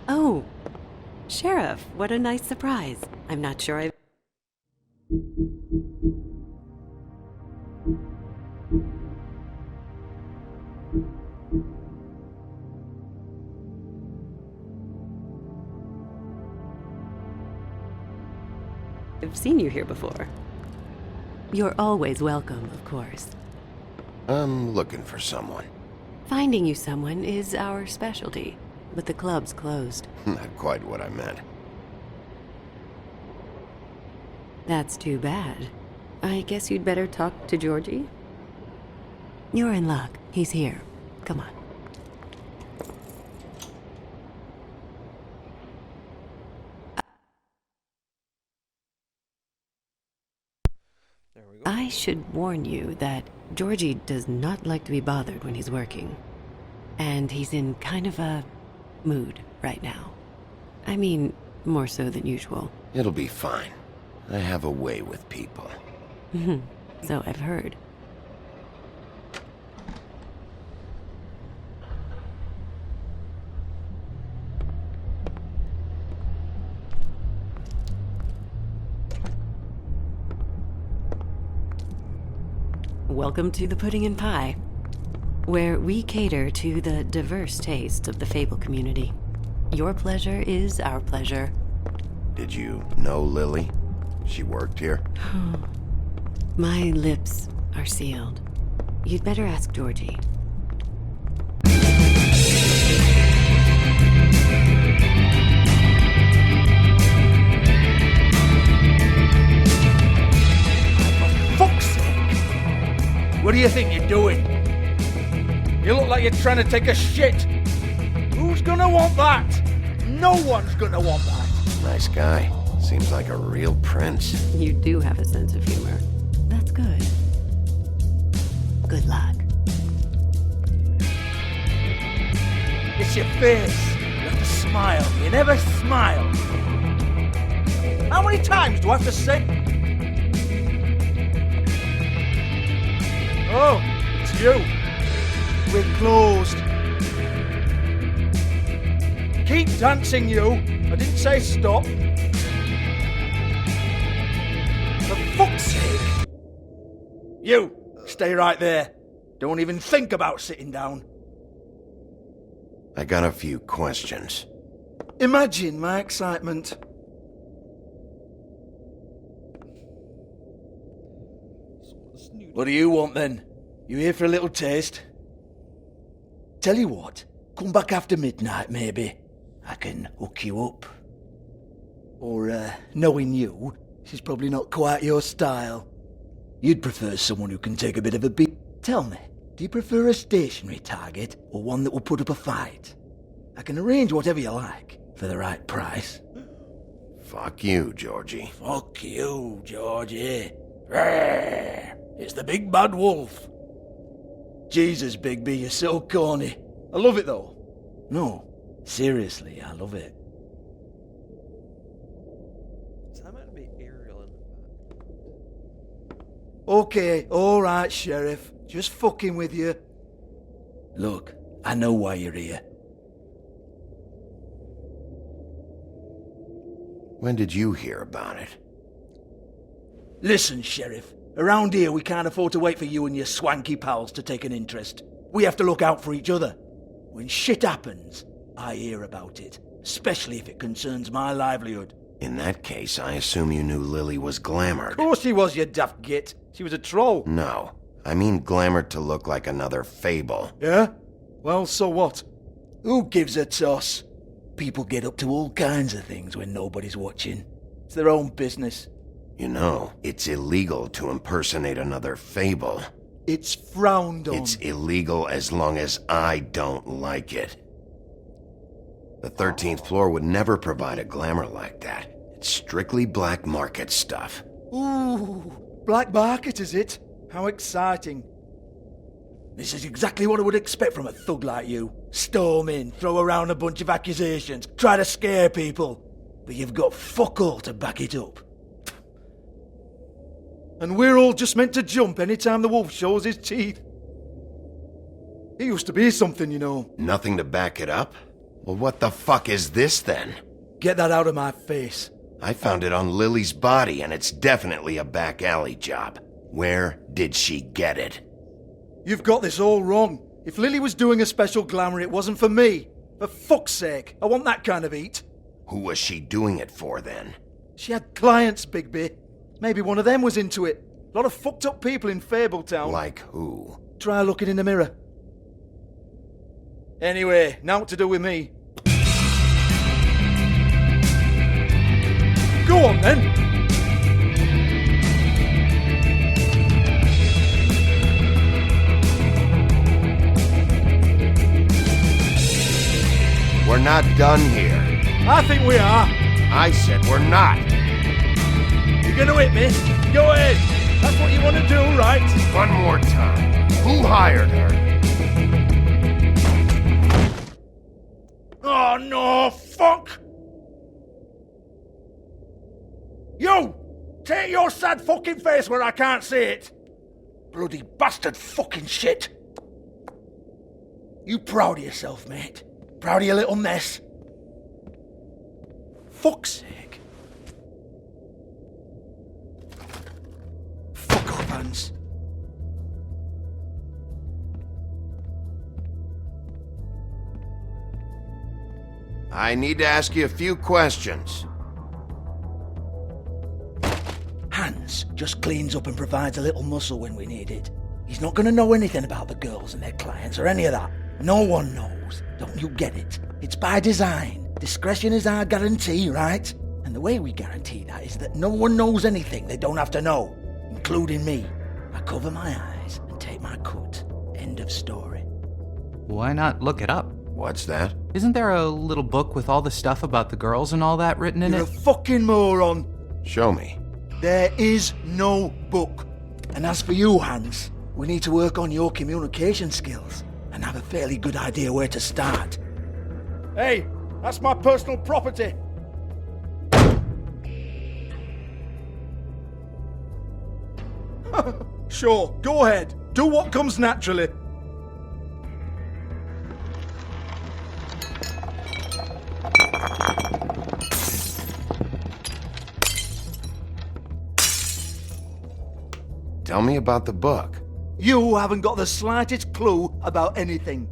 Oh, Sheriff, what a nice surprise. I'm not sure I've... I've seen you here before. You're always welcome, of course. I'm looking for someone. Finding you someone is our specialty, but the club's closed. Not quite what I meant. That's too bad. I guess you'd better talk to Georgie? You're in luck. He's here. Come on. I should warn you that Georgie does not like to be bothered when he's working. And he's in kind of a mood right now. I mean, more so than usual. It'll be fine. I have a way with people. So I've heard. Welcome to the Pudding and Pie, where we cater to the diverse tastes of the Fable community. Your pleasure is our pleasure. Did you know Lily? She worked here? My lips are sealed. You'd better ask Georgie. Fuck's sake! What do you think you're doing? You look like you're trying to take a shit. Who's gonna want that? No one's gonna want that. Nice guy. Seems like a real prince. You do have a sense of humor. That's good. Good luck. It's your face. You have to smile. You never smile. How many times do I have to say? Oh, it's you. We're closed. Keep dancing, you. I didn't say stop. For fuck's sake. You, stay right there. Don't even think about sitting down. I got a few questions. Imagine my excitement. What do you want then? You here for a little taste? Tell you what, come back after midnight maybe. I can hook you up. Or, knowing you, she's probably not quite your style. You'd prefer someone who can take a bit of a beat. Tell me, do you prefer a stationary target or one that will put up a fight? I can arrange whatever you like for the right price. Fuck you, Georgie. Fuck you, Georgie. Rawr. It's the big bad wolf. Jesus, Bigby, you're so corny. I love it though. No, seriously, I love it. Okay, alright, Sheriff. Just fucking with you. Look, I know why you're here. When did you hear about it? Listen, Sheriff. Around here, we can't afford to wait for you and your swanky pals to take an interest. We have to look out for each other. When shit happens, I hear about it. Especially if it concerns my livelihood. In that case, I assume you knew Lily was glamored. Of course she was, you daft git. She was a troll. No, I mean glamored to look like another fable. Yeah? Well, so what? Who gives a toss? People get up to all kinds of things when nobody's watching. It's their own business. You know, it's illegal to impersonate another fable. It's frowned on. It's illegal as long as I don't like it. The 13th floor would never provide a glamour like that. It's strictly black market stuff. Ooh, black market is it? How exciting. This is exactly what I would expect from a thug like you. Storm in, throw around a bunch of accusations, try to scare people. But you've got fuck all to back it up. And we're all just meant to jump any time the wolf shows his teeth. He used to be something, you know. Nothing to back it up? Well, what the fuck is this then? Get that out of my face. I found it on Lily's body, and it's definitely a back alley job. Where did she get it? You've got this all wrong. If Lily was doing a special glamour, it wasn't for me. For fuck's sake, I want that kind of eat. Who was she doing it for then? She had clients, Bigby. Maybe one of them was into it. A lot of fucked up people in Fabletown. Like who? Try looking in the mirror. Anyway, now what to do with me. Go on then. We're not done here. I think we are. I said we're not. You're gonna hit me? Go ahead. That's what you want to do, right? One more time. Who hired her? Oh no, fuck! You! Take your sad fucking face where I can't see it! Bloody bastard fucking shit! You proud of yourself, mate? Proud of your little mess? Fuck's sake. Fuck off, Hans. I need to ask you a few questions. Hans just cleans up and provides a little muscle when we need it. He's not going to know anything about the girls and their clients or any of that. No one knows. Don't you get it? It's by design. Discretion is our guarantee, right? And the way we guarantee that is that no one knows anything they don't have to know, including me. I cover my eyes and take my cut. End of story. Why not look it up? What's that? Isn't there a little book with all the stuff about the girls and all that written in You're it? a fucking moron. Show me. There is no book. And as for you, Hans, we need to work on your communication skills and have a fairly good idea where to start. Hey, that's my personal property. Sure, go ahead. Do what comes naturally. Tell me about the book. You haven't got the slightest clue about anything.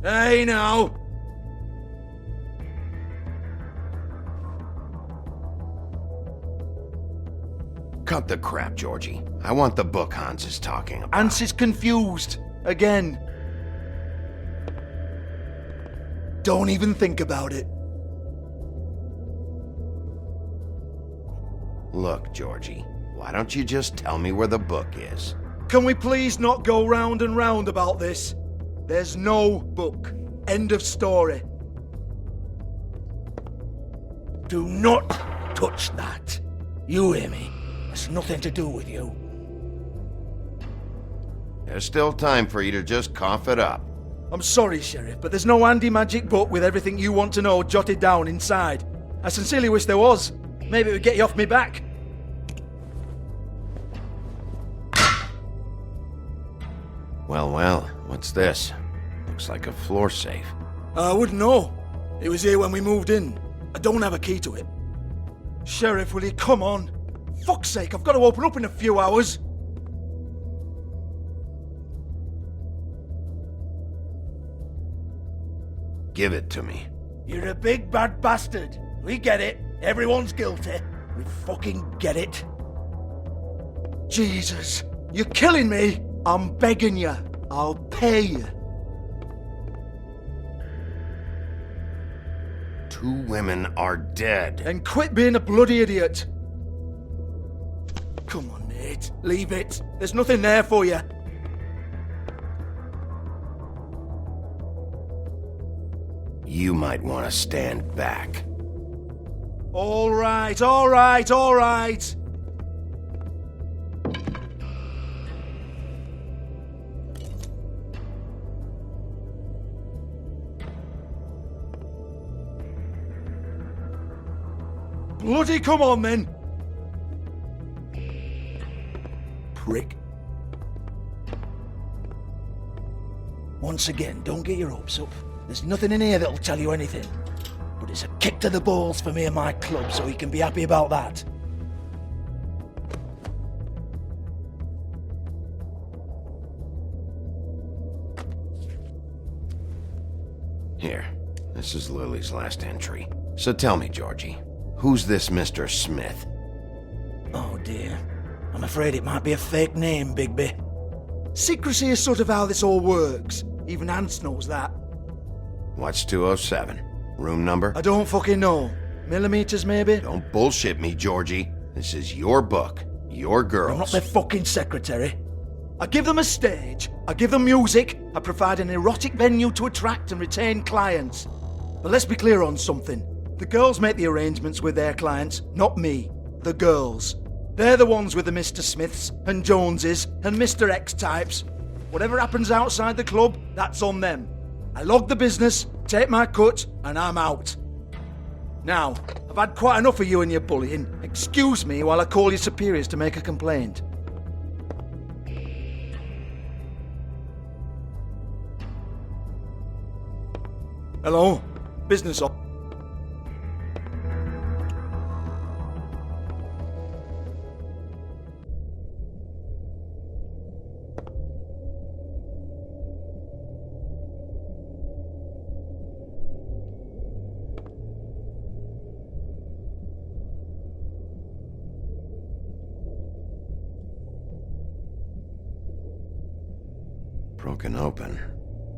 Hey now! Cut the crap, Georgie. I want the book Hans is talking about. Hans is confused. Again. Don't even think about it. Look, Georgie, why don't you just tell me where the book is? Can we please not go round and round about this? There's no book. End of story. Do not touch that. You hear me? It's nothing to do with you. There's still time for you to just cough it up. I'm sorry, Sheriff, but there's no handy magic book with everything you want to know jotted down inside. I sincerely wish there was. Maybe it would get you off me back. Well, what's this? Looks like a floor safe. I wouldn't know. It was here when we moved in. I don't have a key to it. Sheriff, will you come on? Fuck's sake, I've got to open up in a few hours. Give it to me. You're a big bad bastard. We get it. Everyone's guilty. We fucking get it. Jesus, you're killing me. I'm begging you. I'll pay you. 2 women are dead. And quit being a bloody idiot. Come on, mate. Leave it. There's nothing there for you. You might want to stand back. All right, all right, all right. Bloody come on then. Prick. Once again, don't get your hopes up. There's nothing in here that'll tell you anything. But it's a kick to the balls for me and my club, so you can be happy about that. Here, this is Lily's last entry. So tell me, Georgie, who's this Mr. Smith? Oh dear. I'm afraid it might be a fake name, Bigby. Secrecy is sort of how this all works. Even Hans knows that. What's 207? Room number? I don't fucking know. Millimeters, maybe? Don't bullshit me, Georgie. This is your book. Your girls. I'm not their fucking secretary. I give them a stage, I give them music, I provide an erotic venue to attract and retain clients. But let's be clear on something. The girls make the arrangements with their clients, not me. The girls. They're the ones with the Mr. Smiths and Joneses and Mr. X types. Whatever happens outside the club, that's on them. I log the business, take my cut, and I'm out. Now, I've had quite enough of you and your bullying. Excuse me while I call your superiors to make a complaint. Hello? Business up. Broken open,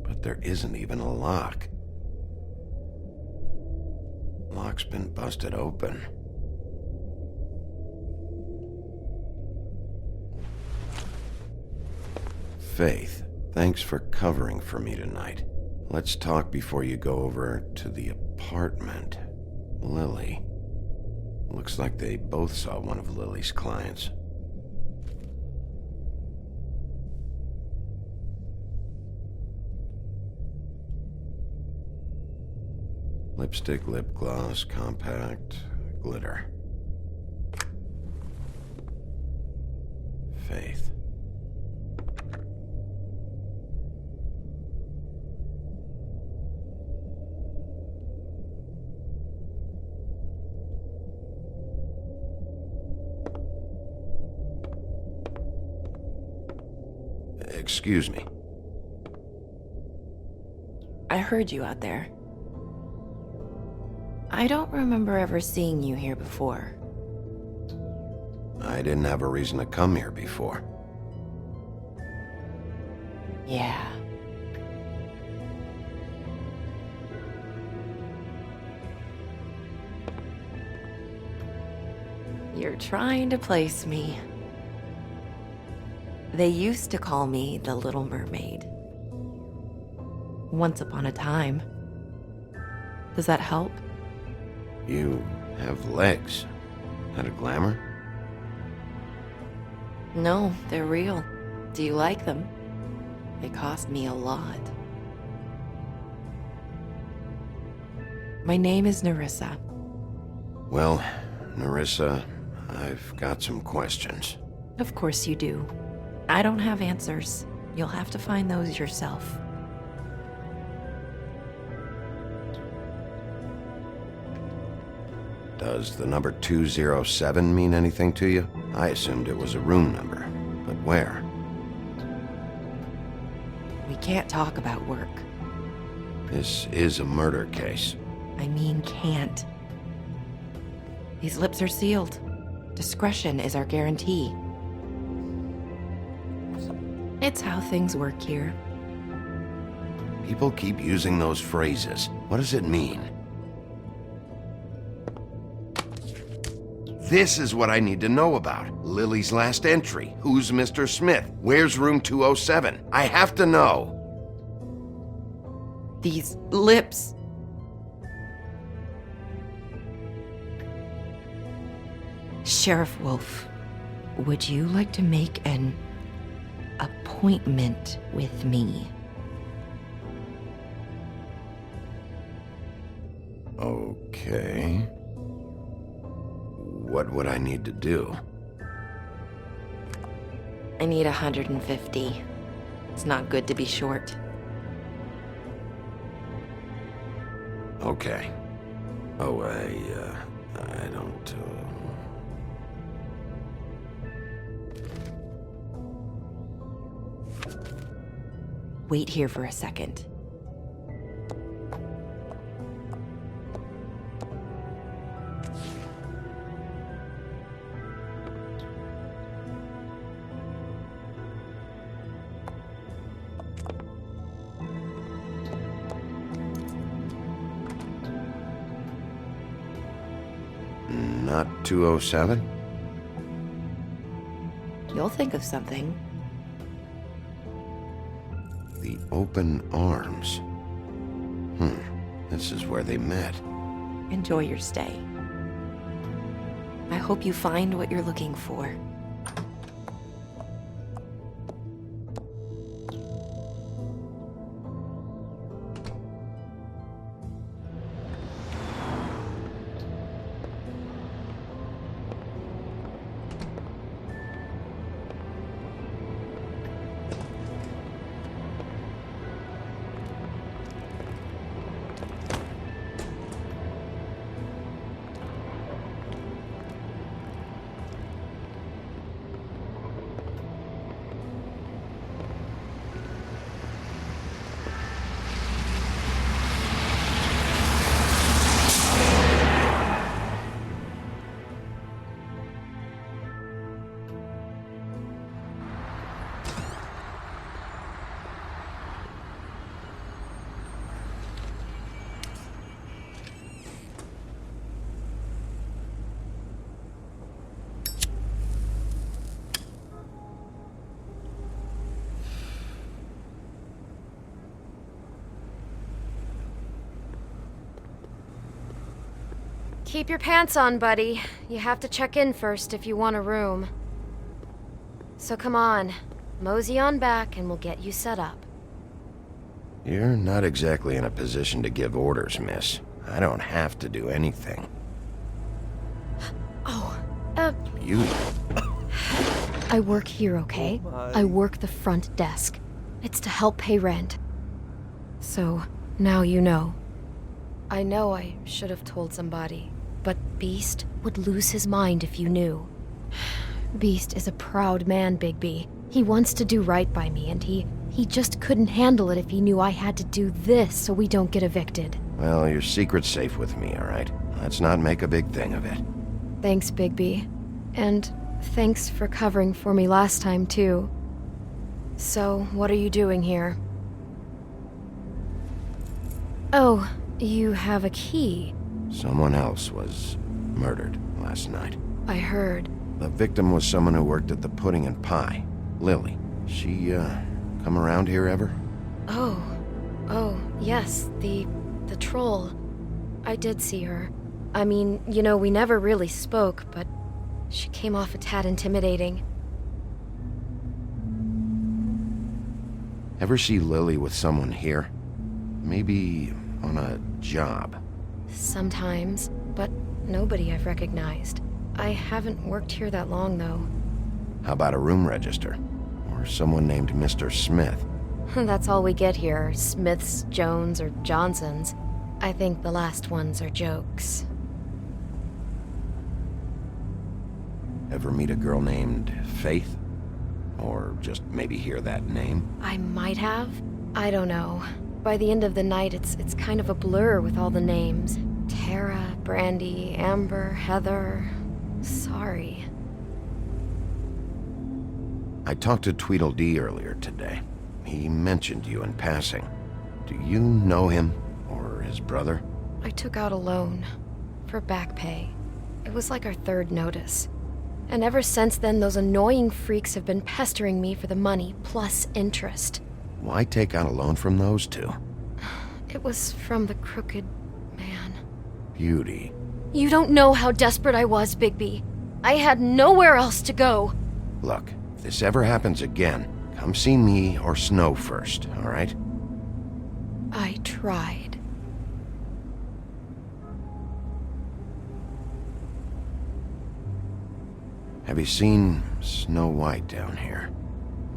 but there isn't even a lock. Lock's been busted open. Faith, thanks for covering for me tonight. Let's talk before you go over to the apartment. Lily. Looks like they both saw one of Lily's clients. Lipstick, lip gloss, compact, glitter. Faith. Excuse me. I heard you out there. I don't remember ever seeing you here before. I didn't have a reason to come here before. Yeah. You're trying to place me. They used to call me the Little Mermaid. Once upon a time. Does that help? You have legs. That a glamour? No, they're real. Do you like them? They cost me a lot. My name is Nerissa. Well, Nerissa, I've got some questions. Of course you do. I don't have answers. You'll have to find those yourself. Does the number 207 mean anything to you? I assumed it was a room number, but where? We can't talk about work. This is a murder case. I mean can't. These lips are sealed. Discretion is our guarantee. It's how things work here. People keep using those phrases. What does it mean? This is what I need to know about. Lily's last entry. Who's Mr. Smith? Where's room 207? I have to know. These lips. Sheriff Wolf, would you like to make an appointment with me? Okay. What would I need to do? I need 150. It's not good to be short. Okay. Oh, I don't, Wait here for a second. Not 207? You'll think of something. The open arms. This is where they met. Enjoy your stay. I hope you find what you're looking for. Keep your pants on, buddy. You have to check in first if you want a room. So come on, mosey on back and we'll get you set up. You're not exactly in a position to give orders, miss. I don't have to do anything. Oh, You... I work here, okay? I work the front desk. It's to help pay rent. So, now you know. I know I should have told somebody, but Beast would lose his mind if you knew. Beast is a proud man, Bigby, He wants to do right by me, and he just couldn't handle it if he knew I had to do this so we don't get evicted. Well, your secret's safe with me, all right? Let's not make a big thing of it. Thanks, Bigby. And thanks for covering for me last time, too. So, what are you doing here? Oh, you have a key. Someone else was murdered last night. I heard. The victim was someone who worked at the Pudding and Pie. Lily. She, come around here ever? Oh, yes, the troll. I did see her. I mean, you know, we never really spoke, but she came off a tad intimidating. Ever see Lily with someone here? Maybe on a job. Sometimes, but nobody I've recognized. I haven't worked here that long, though. How about a room register? Or someone named Mr. Smith? That's all we get here, Smiths, Jones, or Johnsons. I think the last ones are jokes. Ever meet a girl named Faith? Or just maybe hear that name? I might have. I don't know. By the end of the night, it's kind of a blur with all the names. Tara, Brandy, Amber, Heather... Sorry. I talked to Tweedledee earlier today. He mentioned you in passing. Do you know him? Or his brother? I took out a loan. For back pay. It was like our third notice. And ever since then, those annoying freaks have been pestering me for the money, plus interest. Why take out a loan from those two? It was from the Crooked Man. Beauty. You don't know how desperate I was, Bigby. I had nowhere else to go. Look, if this ever happens again, come see me or Snow first, all right? I tried. Have you seen Snow White down here?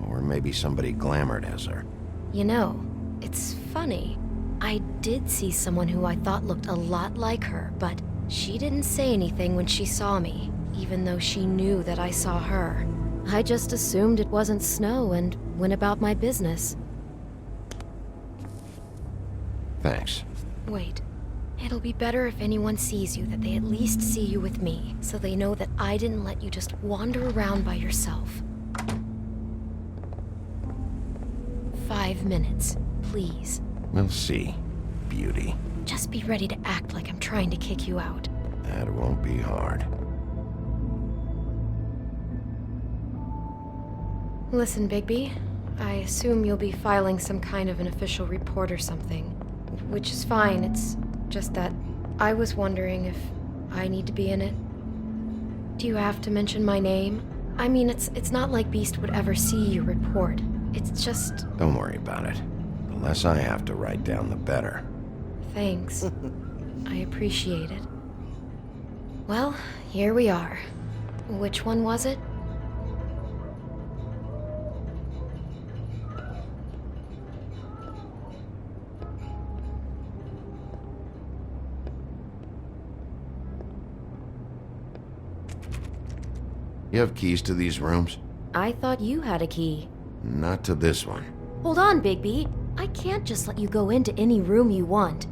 Or maybe somebody glamored as her? You know, it's funny. I did see someone who I thought looked a lot like her, but she didn't say anything when she saw me, even though she knew that I saw her. I just assumed it wasn't Snow and went about my business. Thanks. Wait. It'll be better if anyone sees you that they at least see you with me, so they know that I didn't let you just wander around by yourself. 5 minutes, please. We'll see, Beauty. Just be ready to act like I'm trying to kick you out. That won't be hard. Listen, Bigby. I assume you'll be filing some kind of an official report or something. Which is fine, it's just that I was wondering if I need to be in it. Do you have to mention my name? I mean, it's not like Beast would ever see your report. It's just... Don't worry about it. The less I have to write down, the better. Thanks. I appreciate it. Well, here we are. Which one was it? You have keys to these rooms? I thought you had a key. Not to this one. Hold on, Bigby. I can't just let you go into any room you want.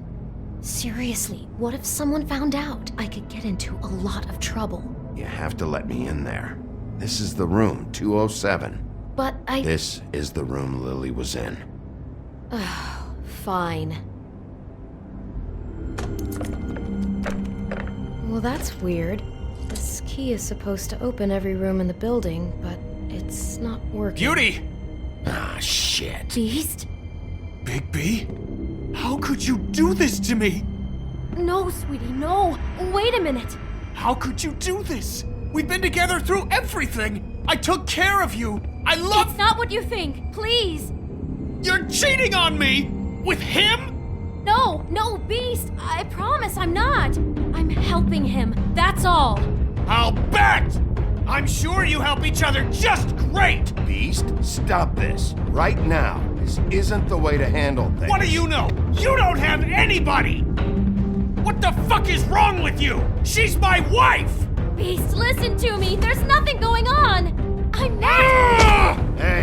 Seriously, what if someone found out? I could get into a lot of trouble. You have to let me in there. This is the room, 207. But This is the room Lily was in. Fine. Well, that's weird. This key is supposed to open every room in the building, but it's not working. Beauty! Ah, shit. Beast? Bigby? How could you do this to me? No, sweetie, no! Wait a minute! How could you do this? We've been together through everything! I took care of you! I love— It's not what you think! Please! You're cheating on me! With him? No, Beast! I promise I'm not! I'm helping him, that's all! I'll bet! I'm sure you help each other just great! Beast, stop this. Right now. This isn't the way to handle things. What do you know? You don't have anybody! What the fuck is wrong with you? She's my wife! Beast, listen to me! There's nothing going on! I'm not— Ah! Hey,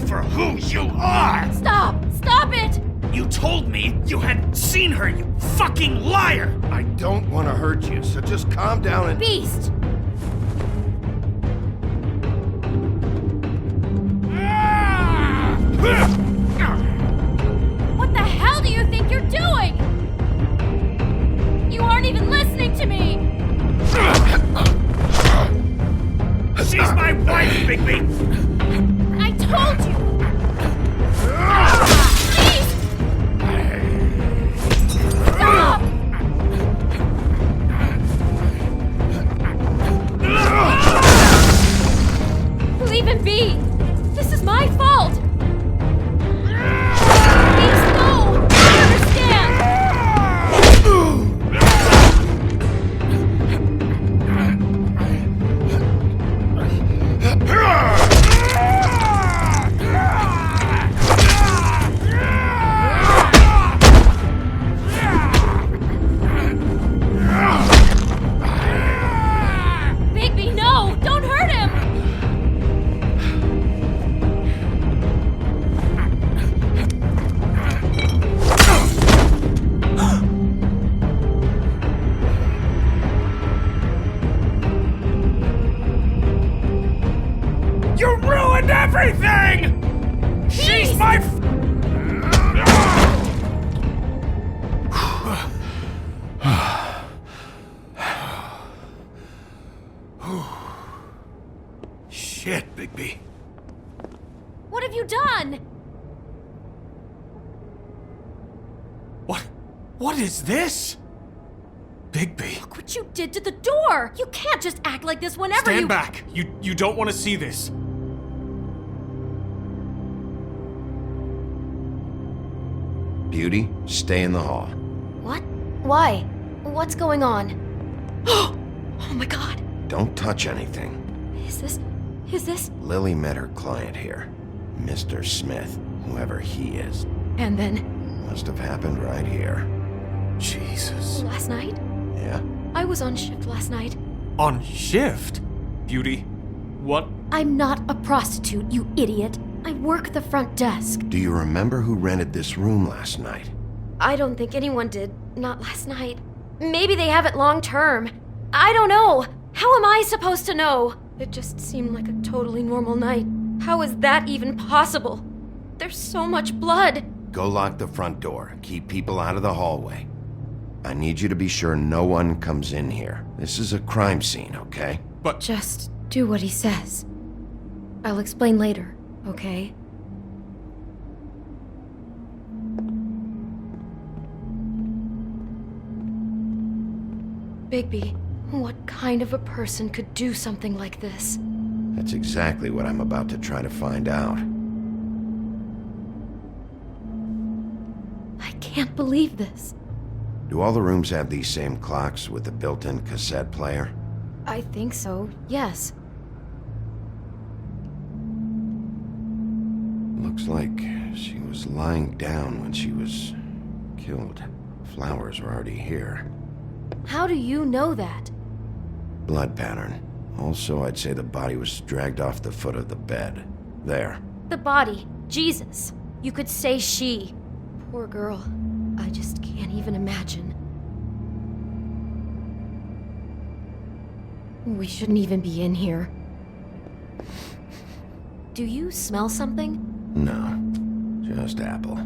for who you are! Stop! Stop it! You told me you had seen her, you fucking liar! I don't want to hurt you, so just calm down and... Beast! What the hell do you think you're doing? You aren't even listening to me! She's my wife, Bigby! I told you! Please! Stop! Leave him be! This is my fault! Please, no! I understand! Bigby, no! Don't hurt him! You ruined everything! She's my Shit, Bigby. What have you done? What is this? Bigby. Look what you did to the door! You can't just act like this whenever you- Stand back. You don't want to see this. Beauty, stay in the hall. What? Why? What's going on? Oh my god! Don't touch anything. Is this? Lily met her client here, Mr. Smith, whoever he is. And then, Must have happened right here. Jesus. last night? Yeah? I was on shift last night. On shift? Beauty. What? I'm not a prostitute, you idiot. I work the front desk. Do you remember who rented this room last night? I don't think anyone did. Not last night. Maybe they have it long term. I don't know. How am I supposed to know? It just seemed like a totally normal night. How is that even possible? There's so much blood. Go lock the front door. Keep people out of the hallway. I need you to be sure no one comes in here. This is a crime scene, okay? Just do what he says. I'll explain later, okay? Bigby, what kind of a person could do something like this? That's exactly what I'm about to try to find out. I can't believe this. Do all the rooms have these same clocks with the built-in cassette player? I think so, yes. Looks like she was lying down when she was killed. Flowers were already here. How do you know that? Blood pattern. Also, I'd say the body was dragged off the foot of the bed. There. The body. Jesus. You could say she. Poor girl. I just can't even imagine. We shouldn't even be in here. Do you smell something? No. Just apple.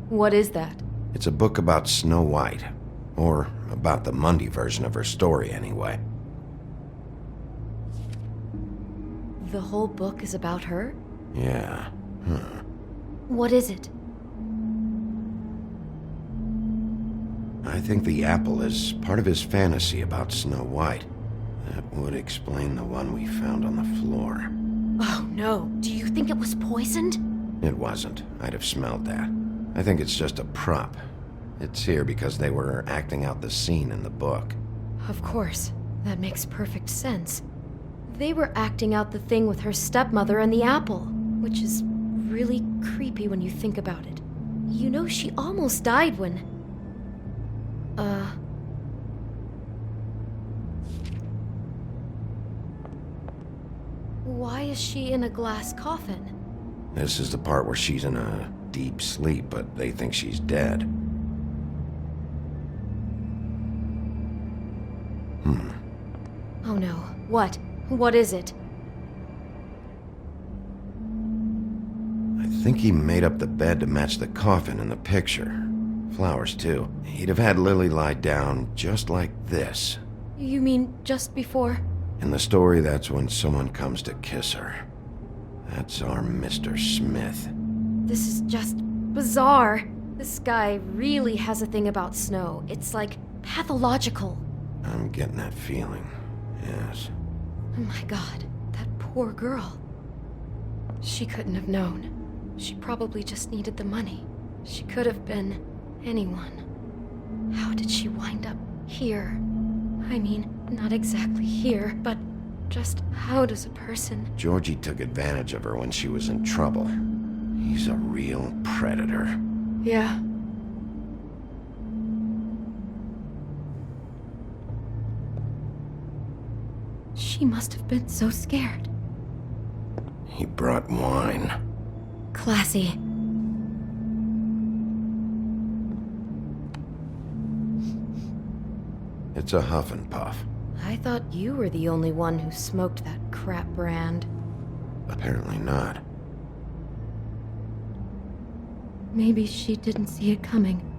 What is that? It's a book about Snow White. Or about the Mundy version of her story, anyway. The whole book is about her? Yeah. What is it? I think the apple is part of his fantasy about Snow White. That would explain the one we found on the floor. Oh no. Do you think it was poisoned? It wasn't. I'd have smelled that. I think it's just a prop. It's here because they were acting out the scene in the book. Of course. That makes perfect sense. They were acting out the thing with her stepmother and the apple, which is really creepy when you think about it. You know, she almost died when... Why is she in a glass coffin? This is the part where she's in a deep sleep, but they think she's dead. Oh no. What? What is it? I think he made up the bed to match the coffin in the picture. Flowers, too. He'd have had Lily lie down just like this. You mean just before? In the story, that's when someone comes to kiss her. That's our Mr. Smith. This is just bizarre. This guy really has a thing about Snow. It's like pathological. I'm getting that feeling, yes. Oh my god, that poor girl. She couldn't have known. She probably just needed the money. She could have been anyone. How did she wind up here? I mean, not exactly here, but just how does a person... Georgie took advantage of her when she was in trouble. He's a real predator. Yeah. She must have been so scared. He brought wine. Classy. It's a Huff and Puff. I thought you were the only one who smoked that crap brand. Apparently not. Maybe she didn't see it coming.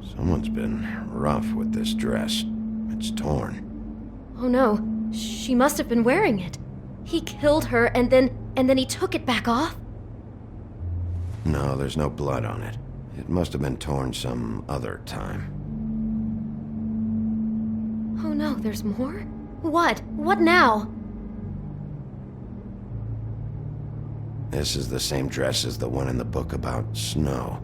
Someone's been rough with this dress. It's torn. Oh no, she must have been wearing it. He killed her and then he took it back off? No, there's no blood on it. It must have been torn some other time. Oh no, there's more? What? What now? This is the same dress as the one in the book about Snow.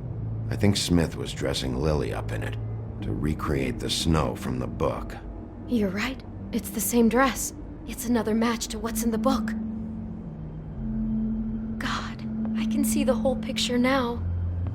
I think Smith was dressing Lily up in it to recreate the Snow from the book. You're right. It's the same dress. It's another match to what's in the book. God, I can see the whole picture now.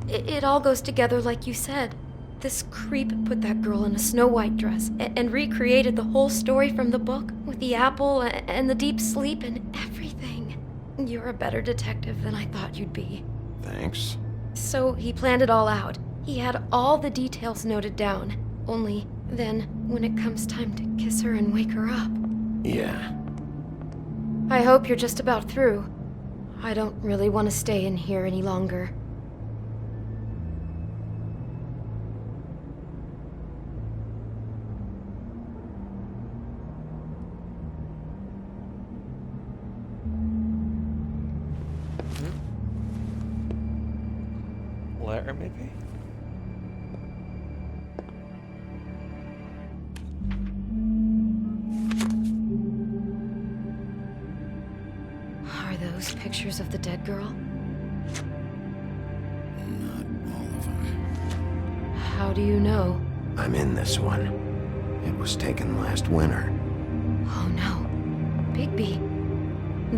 It all goes together like you said. This creep put that girl in a Snow White dress and recreated the whole story from the book with the apple and the deep sleep and everything. You're a better detective than I thought you'd be. Thanks. So he planned it all out. He had all the details noted down. Only then, when it comes time to kiss her and wake her up. Yeah. I hope you're just about through. I don't really want to stay in here any longer. Letter, maybe? Are those pictures of the dead girl? Not all of them. How do you know? I'm in this one. It was taken last winter. Oh no. Bigby.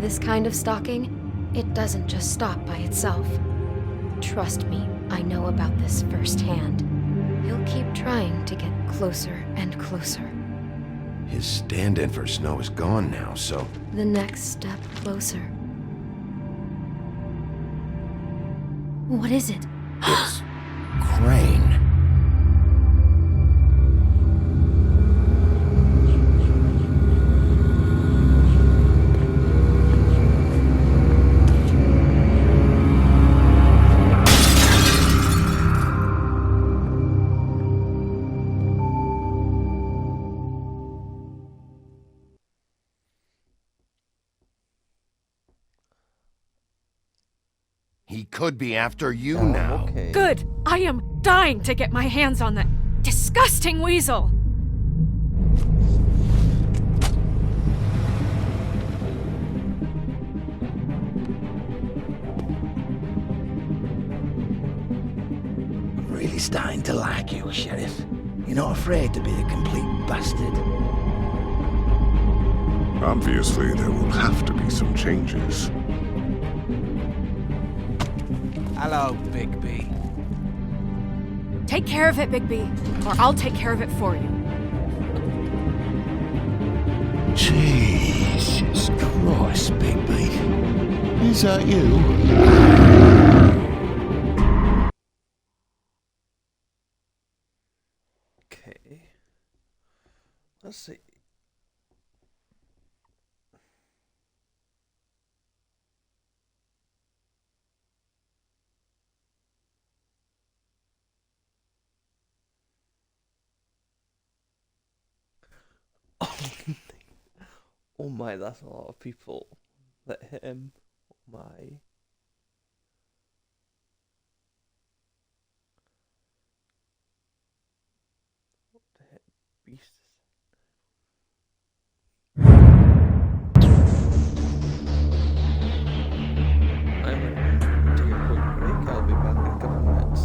This kind of stalking, it doesn't just stop by itself. Trust me, I know about this firsthand. He'll keep trying to get closer and closer. His stand-in for Snow is gone now, so... The next step closer. What is it? It's... Crane. He could be after you now. Okay. Good! I am dying to get my hands on that disgusting weasel! starting to like you, Sheriff. You're not afraid to be a complete bastard. Obviously, there will have to be some changes. Hello, Bigby. Take care of it, Bigby, or I'll take care of it for you. Jesus Christ, Bigby. Is that you? Okay. Let's see. Oh my, that's a lot of people that hit him. Oh my. What the heck, beast? I'm gonna take a quick break. I'll be back in a couple minutes.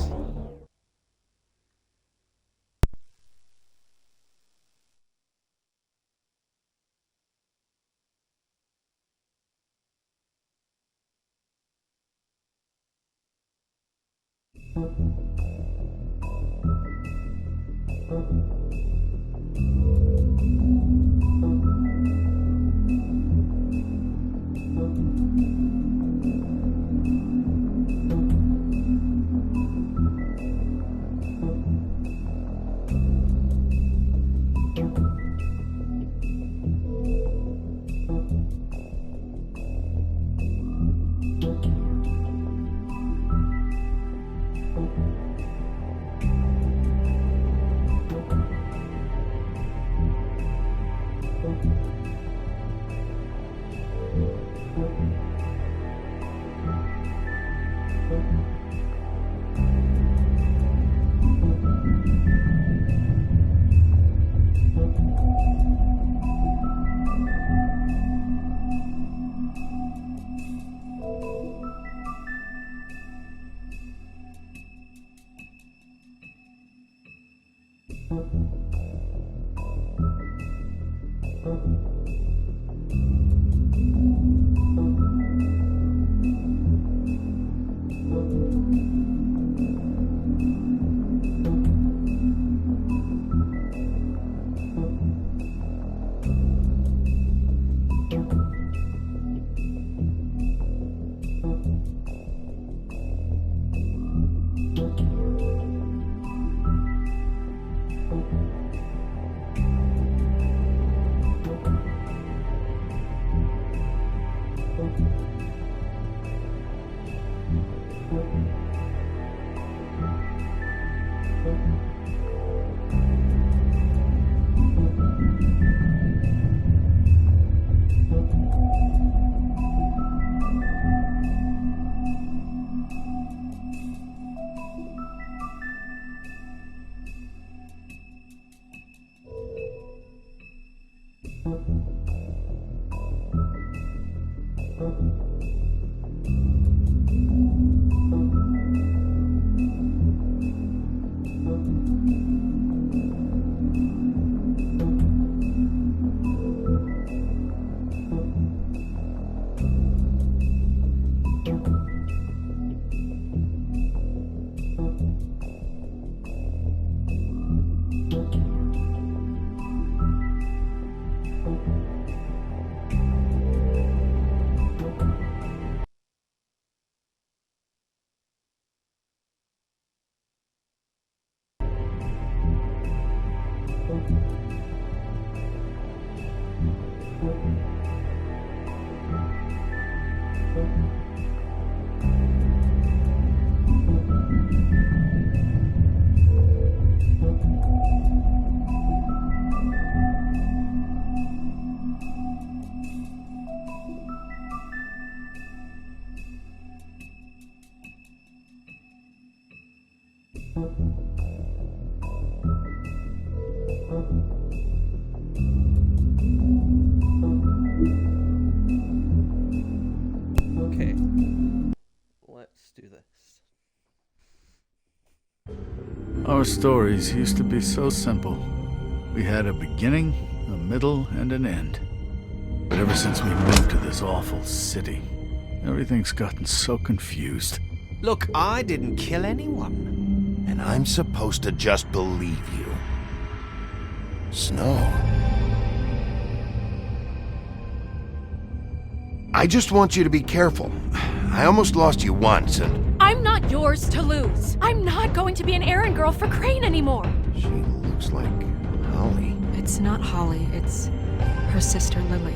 Our stories used to be so simple. We had a beginning, a middle, and an end. But ever since we moved to this awful city, everything's gotten so confused. Look, I didn't kill anyone. And I'm supposed to just believe you. Snow. I just want you to be careful. I almost lost you once, and... I'm not yours to lose. I'm not going to be an errand girl for Crane anymore. She looks like Holly. It's not Holly, it's her sister Lily.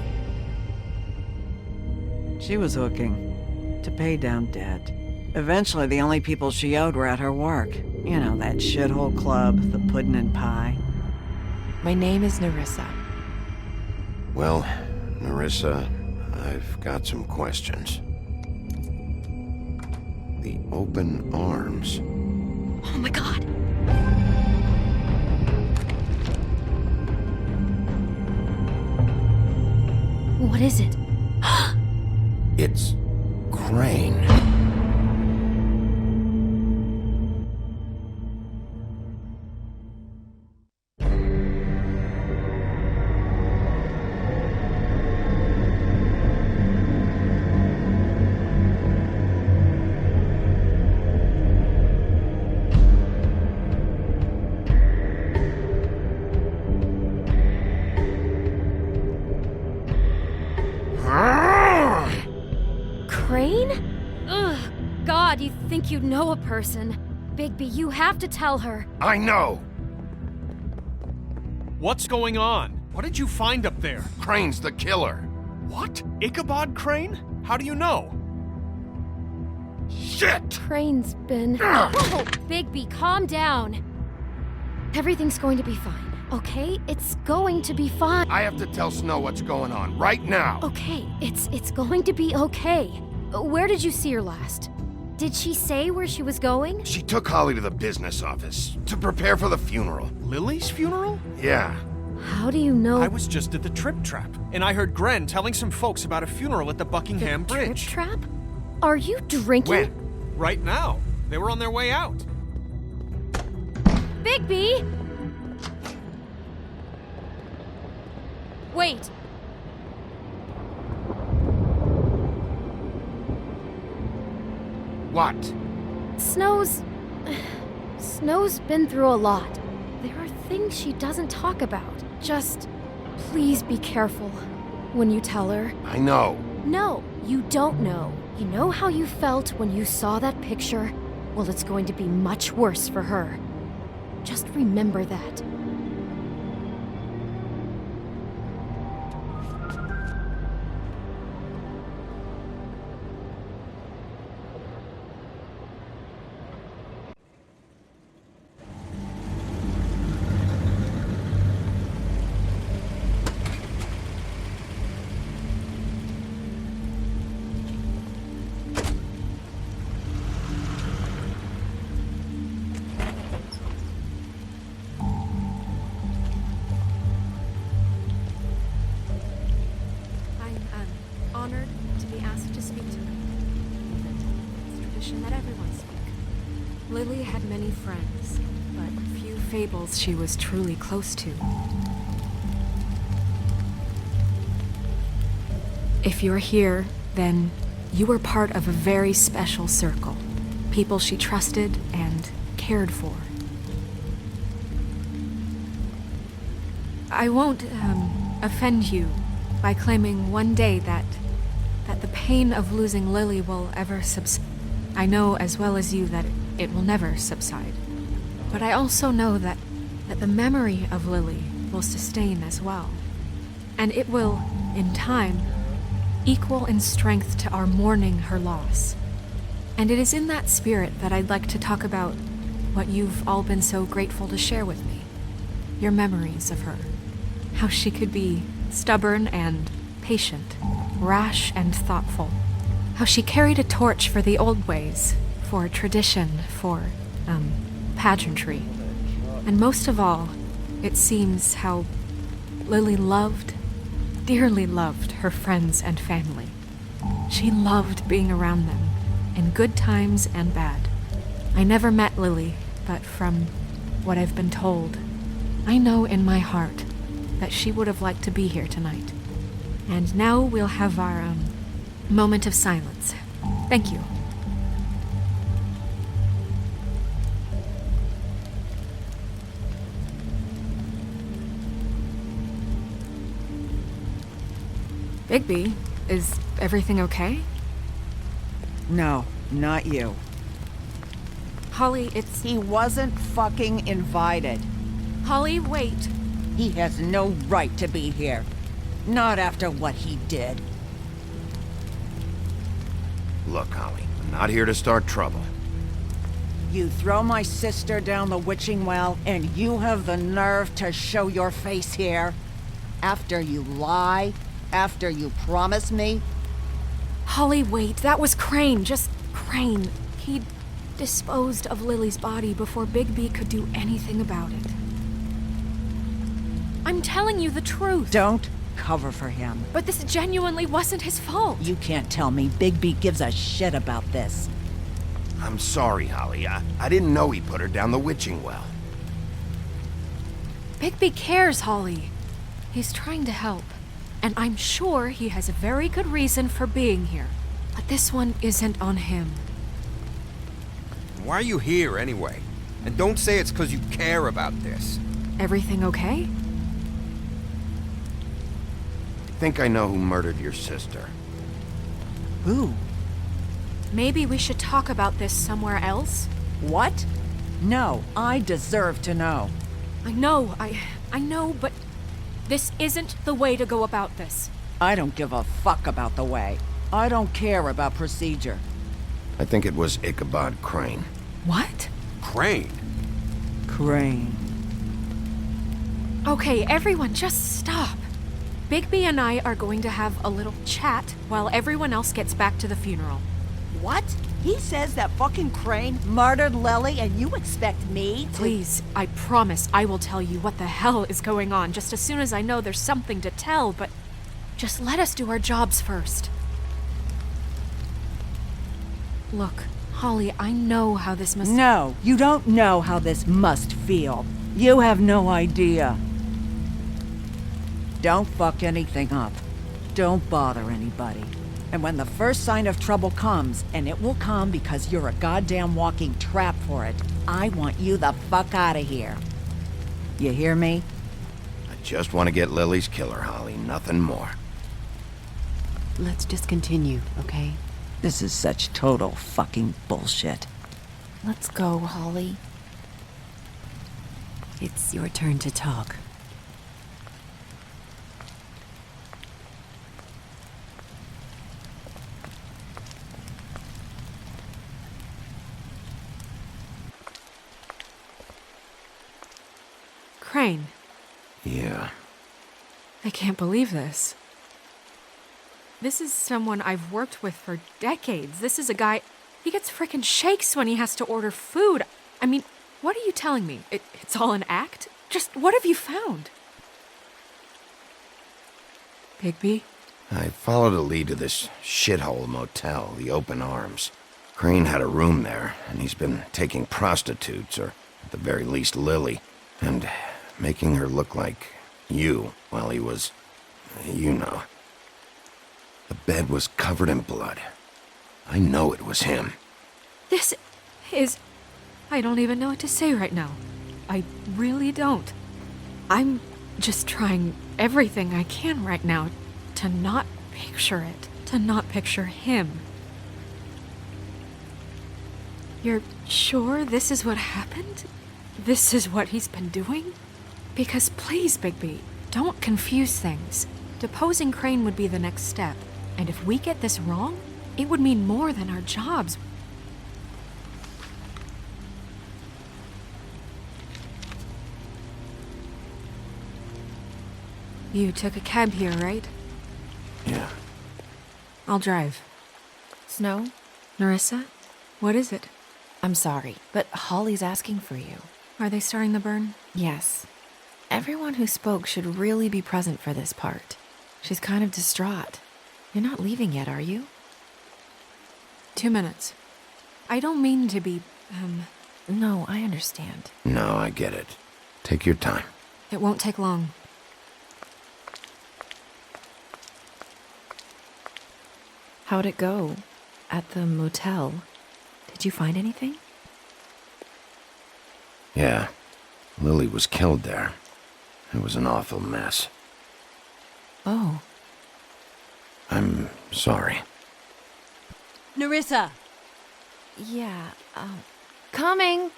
She was hooking to pay down debt. Eventually, the only people she owed were at her work. You know, that shithole club, the Puddin' and Pie. My name is Nerissa. Well, Nerissa, I've got some questions. The open arms. Oh my god! What is it? It's Crane. Crane? Ugh. God, you think you know a person. Bigby, you have to tell her. I know! What's going on? What did you find up there? Crane's the killer. What? Ichabod Crane? How do you know? Shit! Crane's been... Whoa! Bigby, calm down. Everything's going to be fine, okay? It's going to be fine. I have to tell Snow what's going on, right now. Okay, it's going to be okay. Where did you see her last? Did she say where she was going? She took Holly to the business office to prepare for the funeral. Lily's funeral? Yeah. How do you know? I was just at the Trip Trap, and I heard Gren telling some folks about a funeral at the Buckingham Bridge. Trip Trap? Are you drinking? When? Right now. They were on their way out. Bigby! Wait. What? Snow's been through a lot. There are things she doesn't talk about. Just please be careful when you tell her. I know. No, you don't know. You know how you felt when you saw that picture? Well, it's going to be much worse for her. Just remember that. Honored to be asked to speak to her. It's tradition that everyone speak. Lily had many friends, but few fables she was truly close to. If you're here, then you were part of a very special circle. People she trusted and cared for. I won't, offend you by claiming one day that the pain of losing Lily will ever subside. I know as well as you that it will never subside. But I also know that the memory of Lily will sustain as well. And it will, in time, equal in strength to our mourning her loss. And it is in that spirit that I'd like to talk about what you've all been so grateful to share with me. Your memories of her. How she could be stubborn and patient, rash and thoughtful. How she carried a torch for the old ways, for tradition, for, pageantry. And most of all, it seems how Lily loved, dearly loved her friends and family. She loved being around them, in good times and bad. I never met Lily, but from what I've been told. I know in my heart that she would have liked to be here tonight. And now we'll have our, moment of silence. Thank you. Bigby, is everything okay? No, not you. Holly, it's... He wasn't fucking invited. Holly, wait. He has no right to be here. Not after what he did. Look, Holly, I'm not here to start trouble. You throw my sister down the witching well, and you have the nerve to show your face here? After you lie? After you promise me? Holly, wait. That was Crane. Just Crane. He'd disposed of Lily's body before Bigby could do anything about it. I'm telling you the truth. Don't cover for him. But this genuinely wasn't his fault. You can't tell me Bigby gives a shit about this. I'm sorry, Holly. I didn't know he put her down the witching well. Bigby cares, Holly. He's trying to help. And I'm sure he has a very good reason for being here. But this one isn't on him. Why are you here, anyway? And don't say it's because you care about this. Everything okay? I think I know who murdered your sister. Who? Maybe we should talk about this somewhere else? What? No, I deserve to know. I know, but this isn't the way to go about this. I don't give a fuck about the way. I don't care about procedure. I think it was Ichabod Crane. What? Crane? Crane. Okay, everyone, just stop. Bigby and I are going to have a little chat while everyone else gets back to the funeral. What? He says that fucking Crane murdered Lily and you expect me to— Please, I promise I will tell you what the hell is going on just as soon as I know there's something to tell, but just let us do our jobs first. Look, Holly, I know how this must— No, you don't know how this must feel. You have no idea. Don't fuck anything up. Don't bother anybody. And when the first sign of trouble comes, and it will come because you're a goddamn walking trap for it, I want you the fuck out of here. You hear me? I just want to get Lily's killer, Holly. Nothing more. Let's just continue, okay? This is such total fucking bullshit. Let's go, Holly. It's your turn to talk. Crane. Yeah. I can't believe this. This is someone I've worked with for decades. This is a guy... He gets frickin' shakes when he has to order food. I mean, what are you telling me? It's all an act? Just what have you found? Bigby? I followed a lead to this shithole motel, the Open Arms. Crane had a room there, and he's been taking prostitutes, or at the very least Lily, and making her look like you while he was... you know. The bed was covered in blood. I know it was him. This is... I don't even know what to say right now. I really don't. I'm just trying everything I can right now to not picture it, to not picture him. You're sure this is what happened? This is what he's been doing? Because please, Bigby, don't confuse things. Deposing Crane would be the next step, and if we get this wrong, it would mean more than our jobs. You took a cab here, right? Yeah. I'll drive. Snow? Nerissa? What is it? I'm sorry, but Holly's asking for you. Are they starting the burn? Yes. Everyone who spoke should really be present for this part. She's kind of distraught. You're not leaving yet, are you? 2 minutes. I don't mean to be, No, I understand. No, I get it. Take your time. It won't take long. How'd it go? At the motel? Did you find anything? Yeah. Lily was killed there. It was an awful mess. Oh. I'm sorry. Nerissa! Yeah, Coming!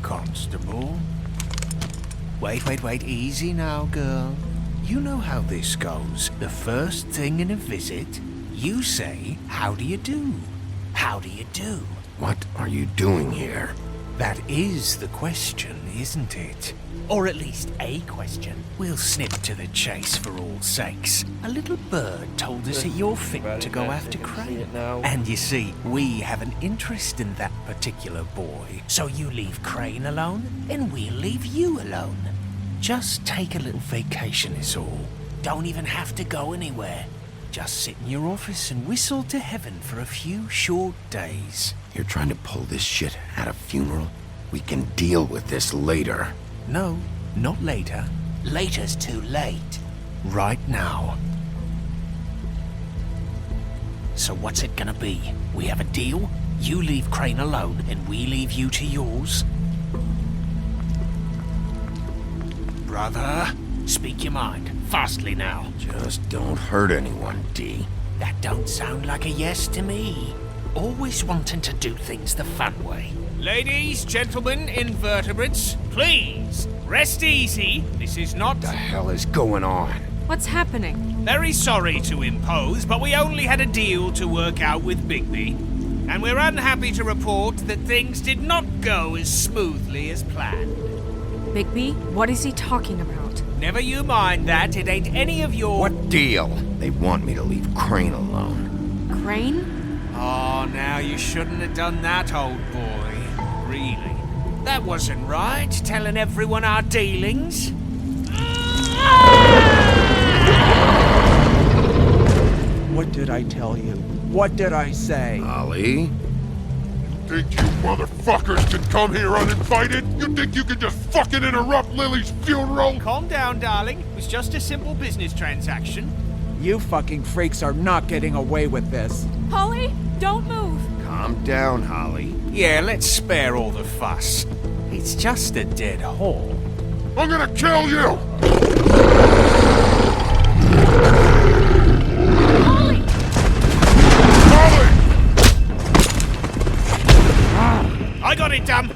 Constable? Wait, easy now, girl. You know how this goes. The first thing in a visit, you say, "How do you do? How do you do?" What are you doing here? That is the question, isn't it? Or at least a question. We'll snip to the chase for all sakes. A little bird told us that you're fit to go after Crane. And you see, we have an interest in that particular boy. So you leave Crane alone, and we'll leave you alone. Just take a little vacation is all. Don't even have to go anywhere. Just sit in your office and whistle to heaven for a few short days. You're trying to pull this shit at a funeral? We can deal with this later. No, not later. Later's too late. Right now. So what's it gonna be? We have a deal? You leave Crane alone, and we leave you to yours? Brother, speak your mind. Fastly now. Just don't hurt anyone, D. That don't sound like a yes to me. Always wanting to do things the fun way. Ladies, gentlemen, invertebrates, please, rest easy. This is not... What the hell is going on? What's happening? Very sorry to impose, but we only had a deal to work out with Bigby. And we're unhappy to report that things did not go as smoothly as planned. Bigby, what is he talking about? Never you mind that, it ain't any of your... What deal? They want me to leave Crane alone. Crane? Oh, now you shouldn't have done that, old boy. Really? That wasn't right, telling everyone our dealings. What did I tell you? What did I say? Ollie? Think you motherfuckers can come here uninvited? You think you can just fucking interrupt Lily's funeral? Calm down, darling. It was just a simple business transaction. You fucking freaks are not getting away with this. Holly, don't move. Calm down, Holly. Yeah, let's spare all the fuss. It's just a dead hole. I'm gonna kill you! Holly! Holly! I got it, damn!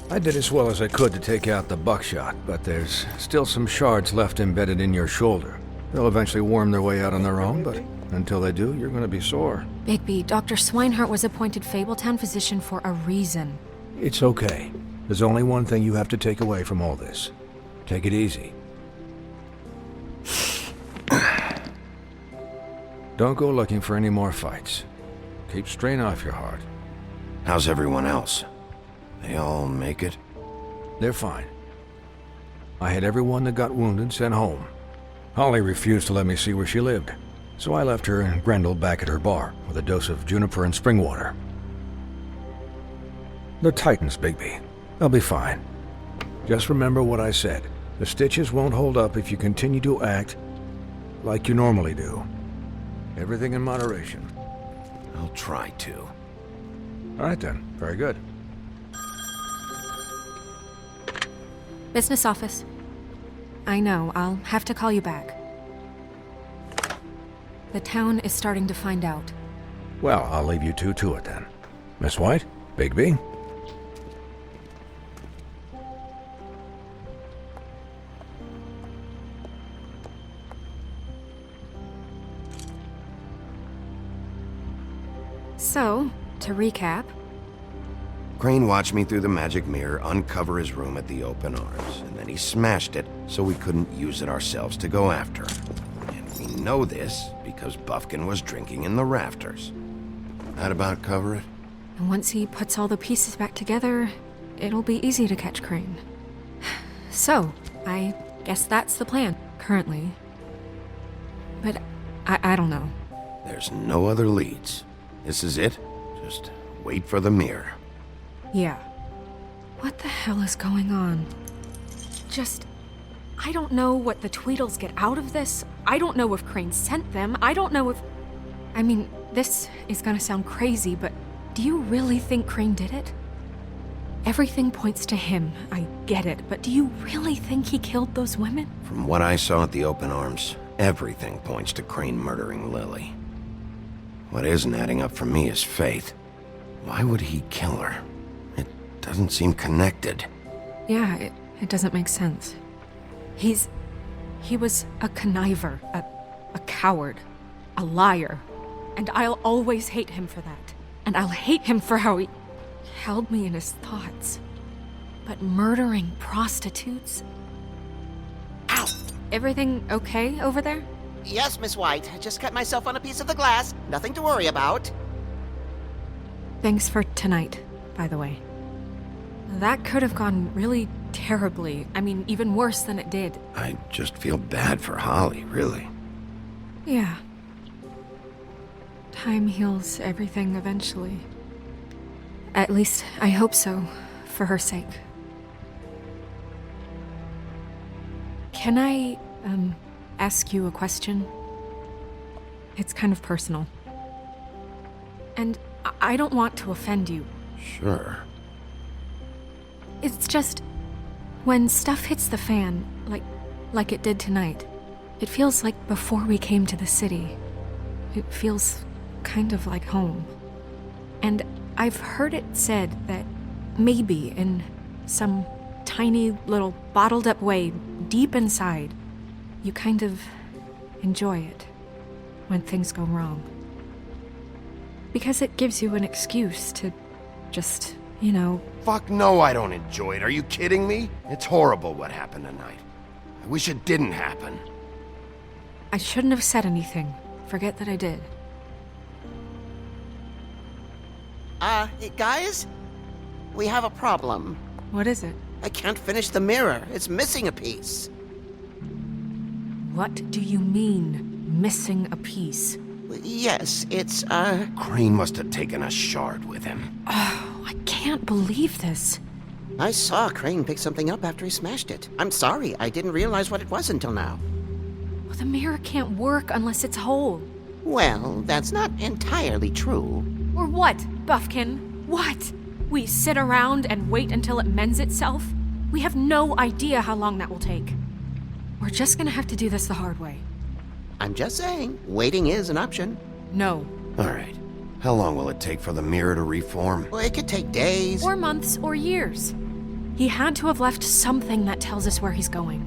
I did as well as I could to take out the buckshot, but there's still some shards left embedded in your shoulder. They'll eventually worm their way out on their own, but until they do, you're gonna be sore. Bigby, Dr. Swinehart was appointed Fabletown physician for a reason. It's okay. There's only one thing you have to take away from all this. Take it easy. Don't go looking for any more fights. Keep strain off your heart. How's everyone else? They all make it? They're fine. I had everyone that got wounded sent home. Holly refused to let me see where she lived, so I left her and Grendel back at her bar with a dose of juniper and spring water. They're Titans, Bigby. They'll be fine. Just remember what I said. The stitches won't hold up if you continue to act like you normally do. Everything in moderation. I'll try to. All right then. Very good. Business office. I know, I'll have to call you back. The town is starting to find out. Well, I'll leave you two to it then. Miss White? Bigby? So, to recap, Crane watched me through the magic mirror uncover his room at the Open Arms, and then he smashed it so we couldn't use it ourselves to go after him. And we know this because Bufkin was drinking in the rafters. That about cover it? and once he puts all the pieces back together, it'll be easy to catch Crane. So, I guess that's the plan, currently. But I don't know. There's no other leads. This is it. Just wait for the mirror. Yeah. What the hell is going on? I don't know what the Tweedles get out of this. I don't know if Crane sent them. I don't know if... I mean, this is gonna sound crazy, but do you really think Crane did it? Everything points to him, I get it, but do you really think he killed those women? From what I saw at the Open Arms, everything points to Crane murdering Lily. What isn't adding up for me is Faith. Why would he kill her? It doesn't seem connected. Yeah, it doesn't make sense. He was a conniver, a coward, a liar, and I'll always hate him for that. And I'll hate him for how he held me in his thoughts. But murdering prostitutes? Ow! Everything okay over there? Yes, Miss White. I just cut myself on a piece of the glass. Nothing to worry about. Thanks for tonight, by the way. That could have gone really terribly. I mean, even worse than it did. I just feel bad for Holly, really. Yeah. Time heals everything eventually. At least, I hope so, for her sake. Can I, ask you a question? It's kind of personal. And I don't want to offend you. Sure. It's just, when stuff hits the fan, like it did tonight, it feels like before we came to the city. It feels kind of like home. And I've heard it said that maybe in some tiny little bottled up way deep inside, you kind of enjoy it when things go wrong. Because it gives you an excuse to just, you know... Fuck no, I don't enjoy it. Are you kidding me? It's horrible what happened tonight. I wish it didn't happen. I shouldn't have said anything. Forget that I did. Guys? We have a problem. What is it? I can't finish the mirror. It's missing a piece. What do you mean, missing a piece? Yes, it's, Crane must have taken a shard with him. Oh, I can't believe this. I saw Crane pick something up after he smashed it. I'm sorry, I didn't realize what it was until now. Well, the mirror can't work unless it's whole. Well, that's not entirely true. Or what, Buffkin? What? We sit around and wait until it mends itself? We have no idea how long that will take. We're just gonna have to do this the hard way. I'm just saying, waiting is an option. No. All right. How long will it take for the mirror to reform? Well, it could take days. Or months, or years. He had to have left something that tells us where he's going.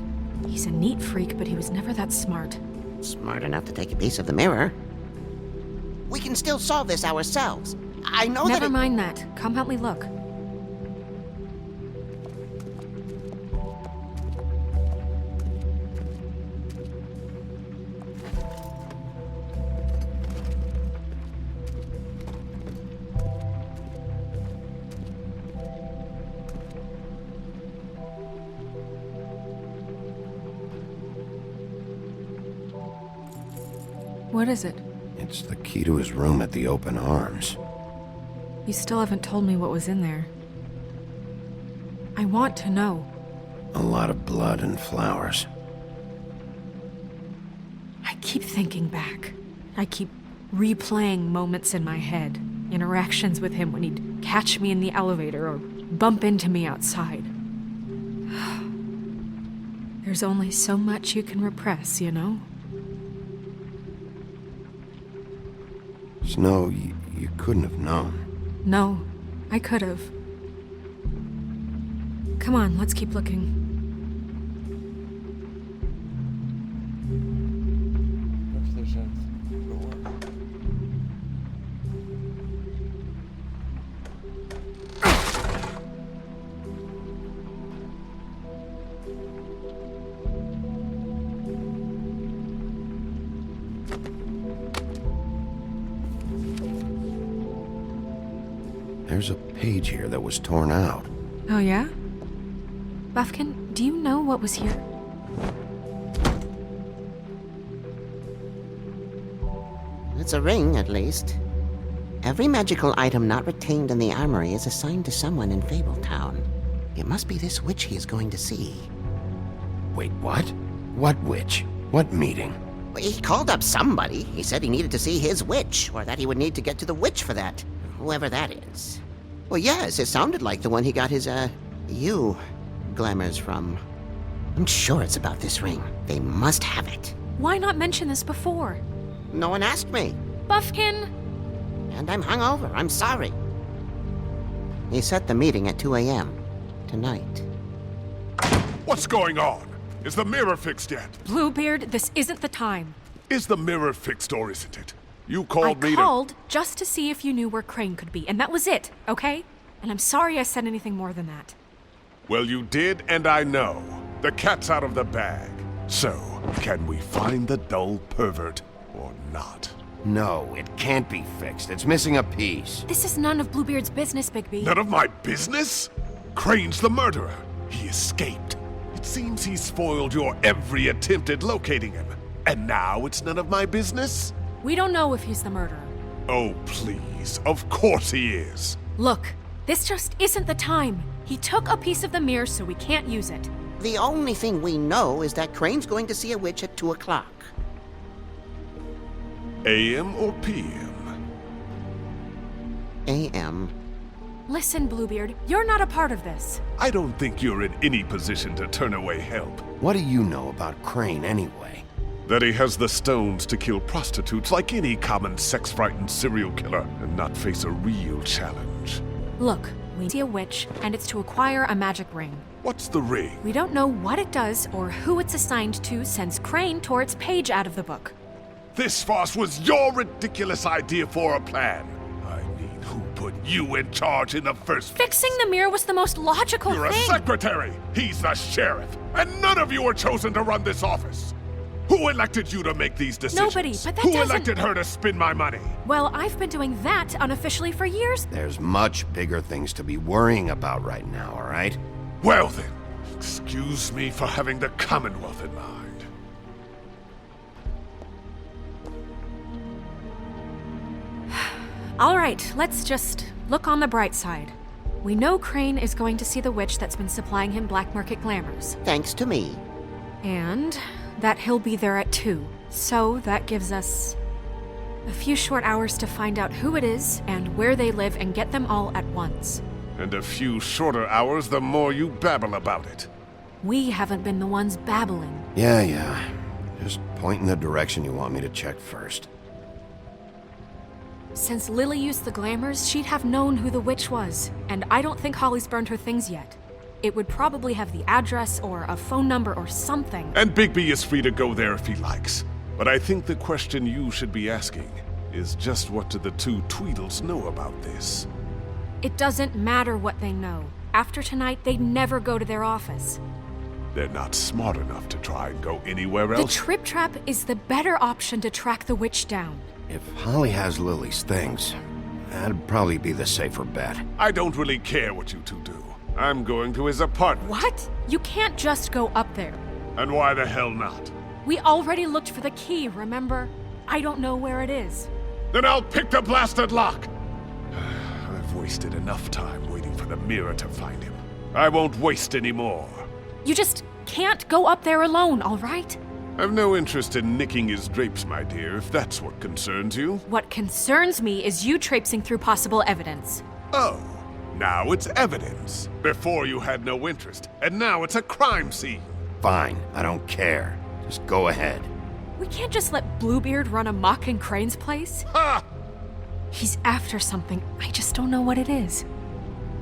He's a neat freak, but he was never that smart. Smart enough to take a piece of the mirror. We can still solve this ourselves. I know Never mind that. Come help me look. What is it? It's the key to his room at the Open Arms. You still haven't told me what was in there. I want to know. A lot of blood and flowers. I keep thinking back. I keep replaying moments in my head. Interactions with him when he'd catch me in the elevator or bump into me outside. There's only so much you can repress, you know? Snow, you couldn't have known. No, I could have. Come on, let's keep looking. There's a page here that was torn out. Oh, yeah? Buffkin, do you know what was here? It's a ring, at least. Every magical item not retained in the armory is assigned to someone in Fabletown. It must be this witch he is going to see. Wait, what? What witch? What meeting? He called up somebody. He said he needed to see his witch, or that he would need to get to the witch for that. Whoever that is. Well, yes, it sounded like the one he got his, glamours from. I'm sure it's about this ring. They must have it. Why not mention this before? No one asked me. Buffkin! And I'm hungover. I'm sorry. He set the meeting at 2 a.m. tonight. What's going on? Is the mirror fixed yet? Bluebeard, this isn't the time. Is the mirror fixed or isn't it? You called me I called just to see if you knew where Crane could be, and that was it, okay? And I'm sorry I said anything more than that. Well, you did, and I know. The cat's out of the bag. So, can we find the dull pervert or not? No, it can't be fixed. It's missing a piece. This is none of Bluebeard's business, Bigby. None of my business? Crane's the murderer. He escaped. It seems he spoiled your every attempt at locating him. And now it's none of my business? We don't know if he's the murderer. Oh, please. Of course he is. Look, this just isn't the time. He took a piece of the mirror, so we can't use it. The only thing we know is that Crane's going to see a witch at 2 o'clock. AM or PM? AM. Listen, Bluebeard, you're not a part of this. I don't think you're in any position to turn away help. What do you know about Crane anyway? That he has the stones to kill prostitutes like any common sex-frightened serial killer and not face a real challenge. Look, we see a witch, and it's to acquire a magic ring. What's the ring? We don't know what it does or who it's assigned to since Crane tore its page out of the book. This farce was your ridiculous idea for a plan. I mean, who put you in charge in the first place? Fixing the mirror was the most logical You're thing. a secretary! He's the sheriff! And none of you were chosen to run this office! Who elected you to make these decisions? Nobody, but that Who doesn't... elected her to spend my money? Well, I've been doing that unofficially for years. There's much bigger things to be worrying about right now, all right? Well then, excuse me for having the Commonwealth in mind. All right, let's just look on the bright side. We know Crane is going to see the witch that's been supplying him black market glamours. Thanks to me. And that he'll be there at 2. So that gives us a few short hours to find out who it is and where they live and get them all at once. And a few shorter hours the more you babble about it. We haven't been the ones babbling. Yeah. Just point in the direction you want me to check first. Since Lily used the glamours, she'd have known who the witch was, and I don't think Holly's burned her things yet. It would probably have the address or a phone number or something. And Bigby is free to go there if he likes. But I think the question you should be asking is just what do the two Tweedles know about this? It doesn't matter what they know. After tonight, they'd never go to their office. They're not smart enough to try and go anywhere The else. Trip Trap is the better option to track the witch down. If Holly has Lily's things, that'd probably be the safer bet. I don't really care what you two do. I'm going to his apartment. What? You can't just go up there. And why the hell not? We already looked for the key, remember? I don't know where it is. Then I'll pick the blasted lock! I've wasted enough time waiting for the mirror to find him. I won't waste any more. You just can't go up there alone, all right? I've no interest in nicking his drapes, my dear, if that's what concerns you. What concerns me is you traipsing through possible evidence. Oh, now it's evidence. Before you had no interest, and now it's a crime scene. Fine, I don't care. Just go ahead. We can't just let Bluebeard run amok in Crane's place. Ha! He's after something. I just don't know what it is.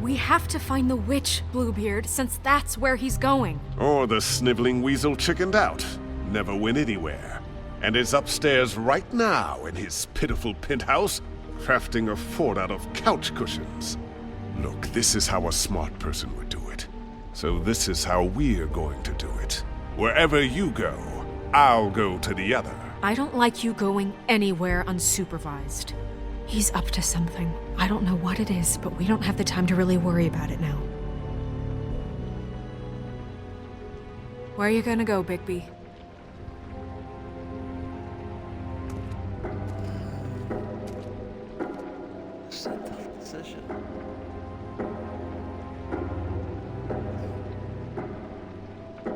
We have to find the witch, Bluebeard, since that's where he's going. Or the sniveling weasel chickened out. Never went anywhere. And is upstairs right now in his pitiful penthouse, crafting a fort out of couch cushions. Look, this is how a smart person would do it. So this is how we're going to do it. Wherever you go, I'll go to the other. I don't like you going anywhere unsupervised. He's up to something. I don't know what it is, but we don't have the time to really worry about it now. Where are you gonna go, Bigby? It's a tough decision.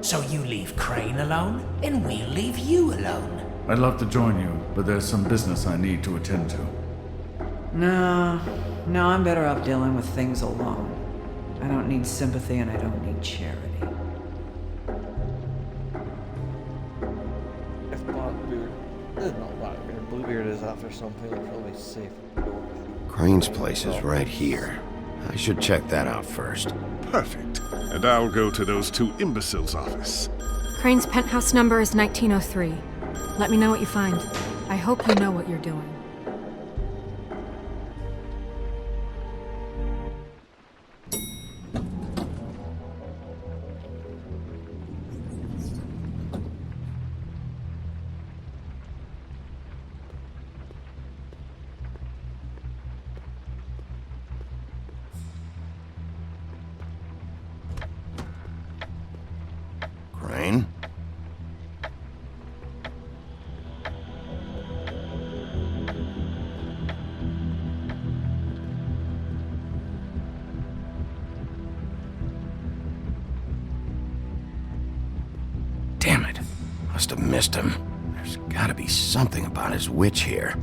So you leave Crane alone, and we'll leave you alone. I'd love to join you, but there's some business I need to attend to. No, I'm better off dealing with things alone. I don't need sympathy and I don't need charity. If Bluebeard is after something, they're probably safe. Crane's place is right here. I should check that out first. Perfect. And I'll go to those two imbeciles' office. Crane's penthouse number is 1903. Let me know what you find. I hope you know what you're doing. Crane? Damn it. Must have missed him. There's gotta be something about his witch here.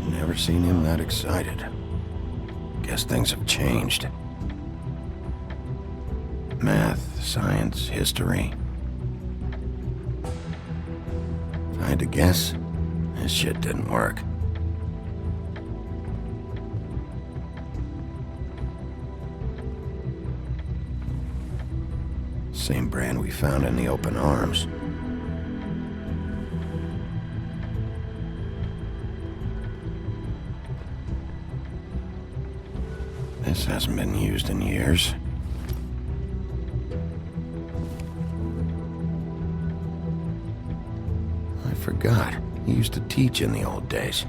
Never seen him that excited. Guess things have changed. Math, science, history. If I had to guess, this shit didn't work. Same brand we found in the open arms. This hasn't been used in years. I forgot. He used to teach in the old days.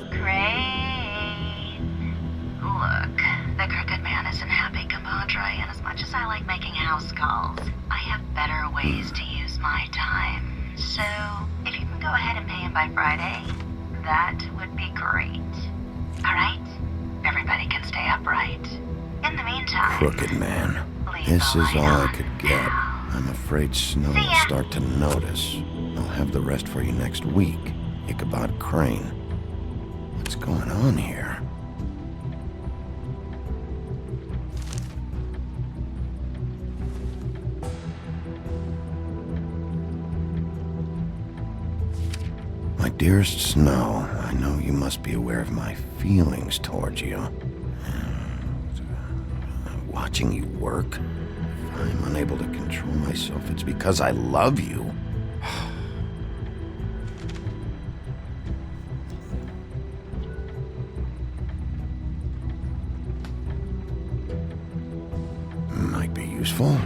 Crane. Look, the Crooked Man isn't happy, compadre, and as much as I like making house calls, I have better ways to use my time. So, if you can go ahead and pay him by Friday, that would be great. Alright? Everybody can stay upright. In the meantime... Crooked Man. This is all I could get. I'm afraid Snow will start to notice. I'll have the rest for you next week. Ichabod Crane. What's going on here? My dearest Snow, I know you must be aware of my feelings towards you. Watching you work, if I'm unable to control myself, it's because I love you. Might be useful.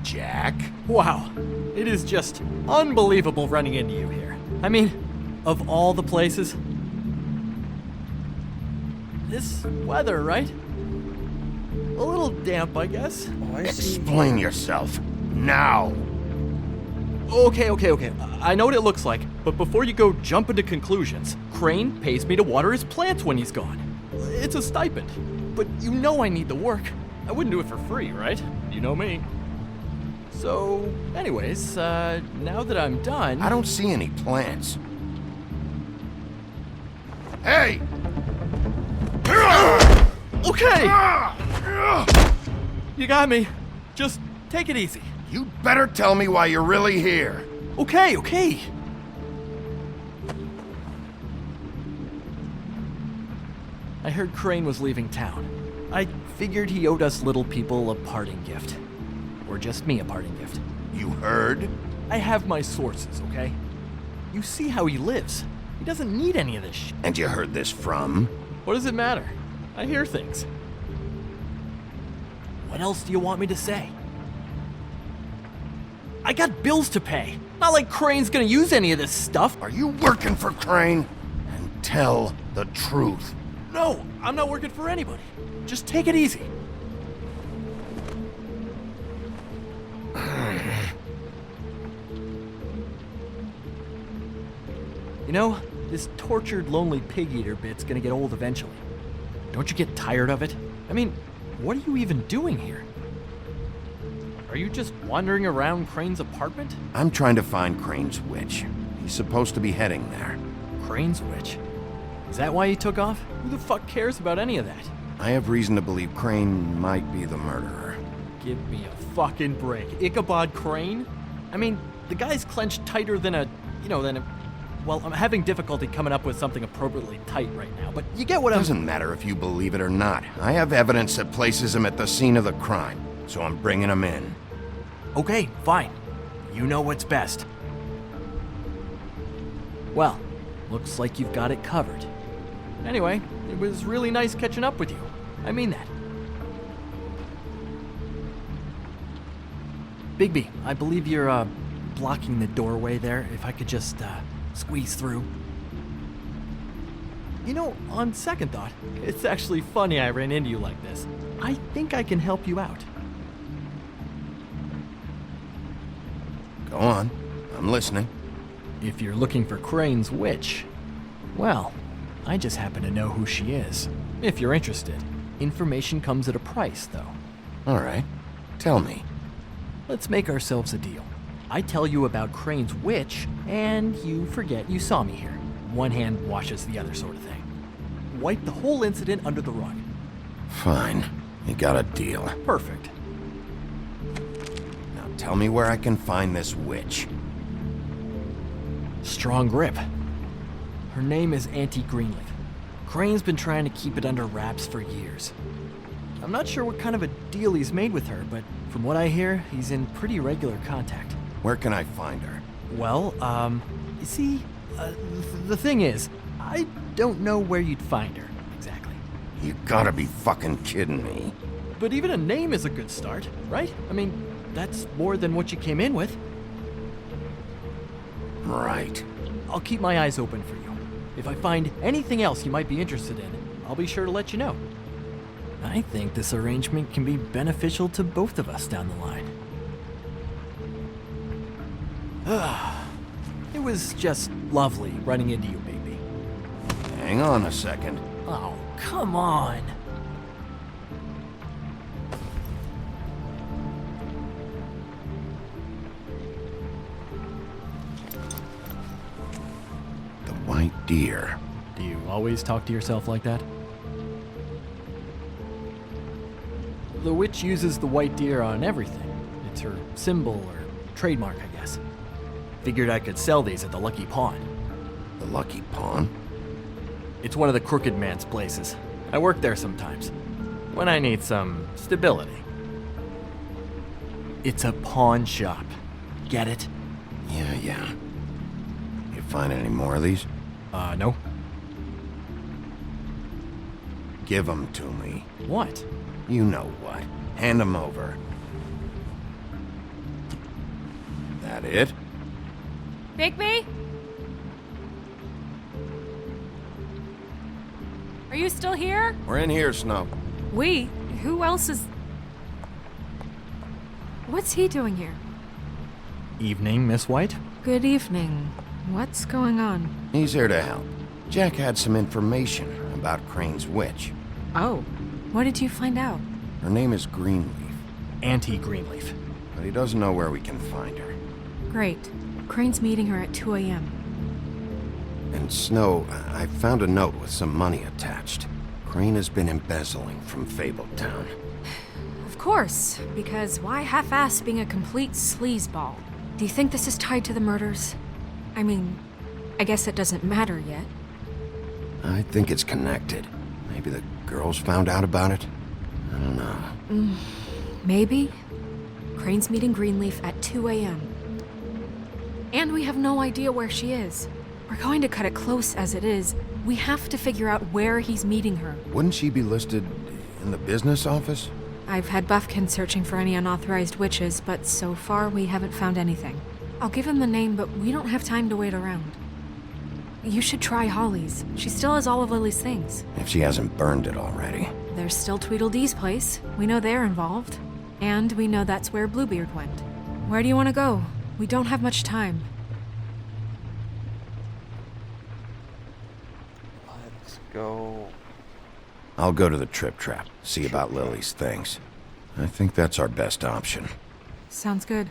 Jack? Wow. It is just unbelievable running into you here. I mean, of all the places. This weather, right? A little damp, I guess. Explain yourself. Now. Okay. I know what it looks like, but before you go jumping to conclusions, Crane pays me to water his plants when he's gone. It's a stipend. But you know I need the work. I wouldn't do it for free, right? You know me. So, anyways, now that I'm done... I don't see any plants. Hey! Okay! You got me. Just take it easy. You better tell me why you're really here. Okay. I heard Crane was leaving town. I figured he owed us little people a parting gift. Or just me a parting gift. You heard? I have my sources, okay? You see how he lives. He doesn't need any of this shit. And you heard this from? What does it matter? I hear things. What else do you want me to say? I got bills to pay. Not like Crane's gonna use any of this stuff. Are you working for Crane? And tell the truth. No, I'm not working for anybody. Just take it easy. You know, this tortured, lonely pig-eater bit's gonna get old eventually. Don't you get tired of it? I mean, what are you even doing here? Are you just wandering around Crane's apartment? I'm trying to find Crane's witch. He's supposed to be heading there. Crane's witch? Is that why he took off? Who the fuck cares about any of that? I have reason to believe Crane might be the murderer. Give me a fucking break. Ichabod Crane? I mean, the guy's clenched tighter than a... Well, I'm having difficulty coming up with something appropriately tight right now, but you get what I'm... Doesn't matter if you believe it or not. I have evidence that places him at the scene of the crime, so I'm bringing him in. Okay, fine. You know what's best. Well, looks like you've got it covered. Anyway, it was really nice catching up with you. I mean that. Bigby, I believe you're, blocking the doorway there. If I could just, squeeze through. You know, on second thought, it's actually funny I ran into you like this. I think I can help you out. Go on. I'm listening. If you're looking for Crane's witch, well, I just happen to know who she is. If you're interested. Information comes at a price, though. All right. Tell me. Let's make ourselves a deal. I tell you about Crane's witch, and you forget you saw me here. One hand washes the other sort of thing. Wipe the whole incident under the rug. Fine. You got a deal. Perfect. Now tell me where I can find this witch. Strong grip. Her name is Auntie Greenleaf. Crane's been trying to keep it under wraps for years. I'm not sure what kind of a deal he's made with her, but from what I hear, he's in pretty regular contact. Where can I find her? Well, you see, the thing is, I don't know where you'd find her, exactly. You gotta be fucking kidding me. But even a name is a good start, right? I mean, that's more than what you came in with. Right. I'll keep my eyes open for you. If I find anything else you might be interested in, I'll be sure to let you know. I think this arrangement can be beneficial to both of us down the line. It was just lovely running into you, baby. Hang on a second. Oh, come on. The white deer. Do you always talk to yourself like that? The witch uses the white deer on everything. It's her symbol or trademark, I guess. Figured I could sell these at the Lucky Pawn. The Lucky Pawn? It's one of the crooked man's places. I work there sometimes, when I need some stability. It's a pawn shop. Get it? Yeah. You find any more of these? No. Give them to me. What? You know what. Hand them over. That it? Bigby? Are you still here? We're in here, Snow. We? Who else is... What's he doing here? Evening, Miss White. Good evening. What's going on? He's here to help. Jack had some information about Crane's witch. Oh. What did you find out? Her name is Greenleaf. Auntie Greenleaf. But he doesn't know where we can find her. Great. Crane's meeting her at 2 a.m. And Snow, I found a note with some money attached. Crane has been embezzling from Fabletown. Of course, because why half-ass being a complete sleazeball? Do you think this is tied to the murders? I mean, I guess it doesn't matter yet. I think it's connected. Maybe the girls found out about it? I don't know. Maybe. Crane's meeting Greenleaf at 2 a.m. And we have no idea where she is. We're going to cut it close as it is. We have to figure out where he's meeting her. Wouldn't she be listed in the business office? I've had Buffkin searching for any unauthorized witches, but so far we haven't found anything. I'll give him the name, but we don't have time to wait around. You should try Holly's. She still has all of Lily's things. If she hasn't burned it already. There's still Tweedledee's place. We know they're involved. And we know that's where Bluebeard went. Where do you want to go? We don't have much time. Let's go. I'll go to the Trip Trap, see about Lily's things. I think that's our best option. Sounds good.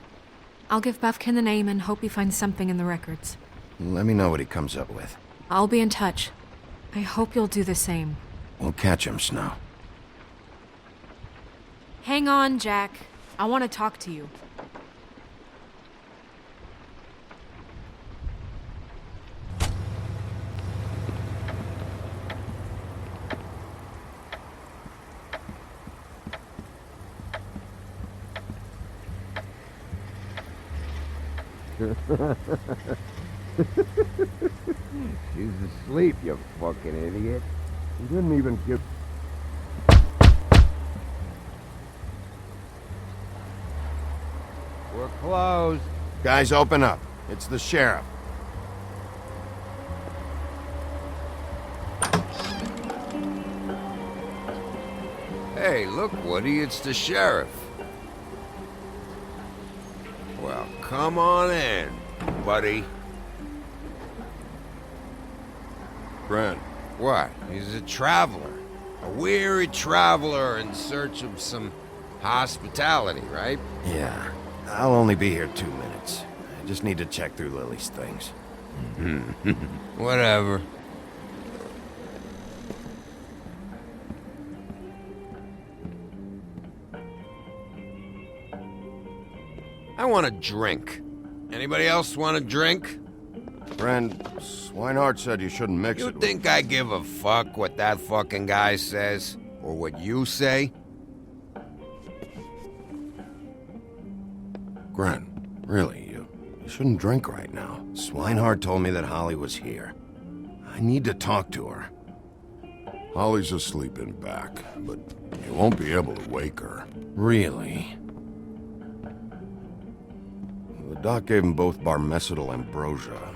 I'll give Buffkin the name and hope he finds something in the records. Let me know what he comes up with. I'll be in touch. I hope you'll do the same. We'll catch him, Snow. Hang on, Jack. I want to talk to you. She's asleep, you fucking idiot. You didn't even give... We're closed. Guys, open up. It's the sheriff. Hey, look, Woody, it's the sheriff. Well, come on in, buddy. Brent. What? He's a traveler. A weary traveler in search of some hospitality, right? Yeah. I'll only be here 2 minutes. I just need to check through Lily's things. Whatever. I want a drink. Anybody else want a drink? Friend, Swinehart said you shouldn't mix it You think I give a fuck what that fucking guy says? Or what you say? Gren, really, you shouldn't drink right now. Swinehart told me that Holly was here. I need to talk to her. Holly's asleep in back, but you won't be able to wake her. Really? The doc gave them both Barmecidal ambrosia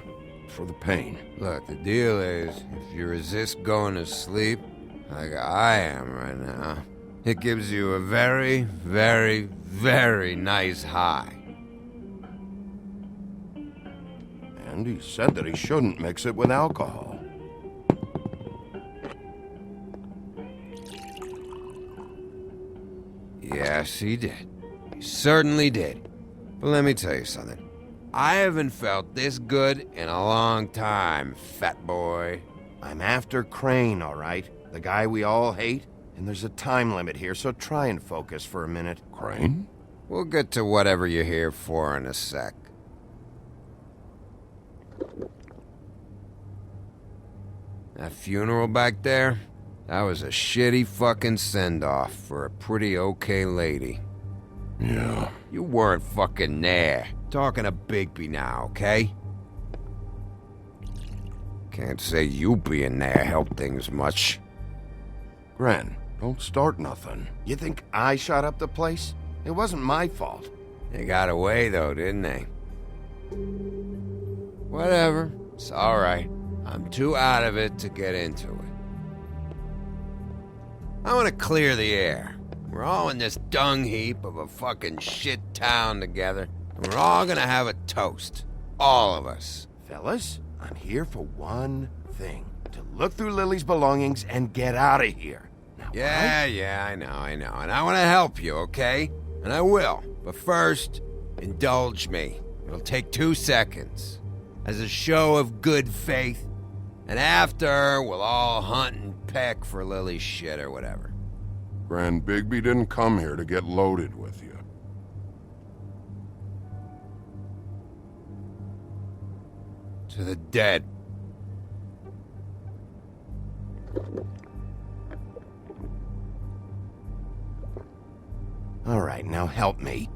for the pain. Look, the deal is, if you resist going to sleep, like I am right now, it gives you a very, very, very nice high. And he said that he shouldn't mix it with alcohol. Yes, he did. He certainly did. But let me tell you something. I haven't felt this good in a long time, fat boy. I'm after Crane, all right? The guy we all hate? And there's a time limit here, so try and focus for a minute. Crane? We'll get to whatever you're here for in a sec. That funeral back there? That was a shitty fucking send-off for a pretty okay lady. Yeah. You weren't fucking there. Talking to Bigby now, okay? Can't say you being there helped things much. Gren, don't start nothing. You think I shot up the place? It wasn't my fault. They got away, though, didn't they? Whatever. It's alright. I'm too out of it to get into it. I want to clear the air. We're all in this dung heap of a fucking shit town together, and we're all gonna have a toast. All of us. Fellas, I'm here for one thing. To look through Lily's belongings and get out of here. Now, Yeah, I know. And I want to help you, okay? And I will. But first, indulge me. It'll take 2 seconds. As a show of good faith. And after, we'll all hunt and peck for Lily's shit or whatever. Grand Bigby didn't come here to get loaded with you. To the dead. All right, now help me.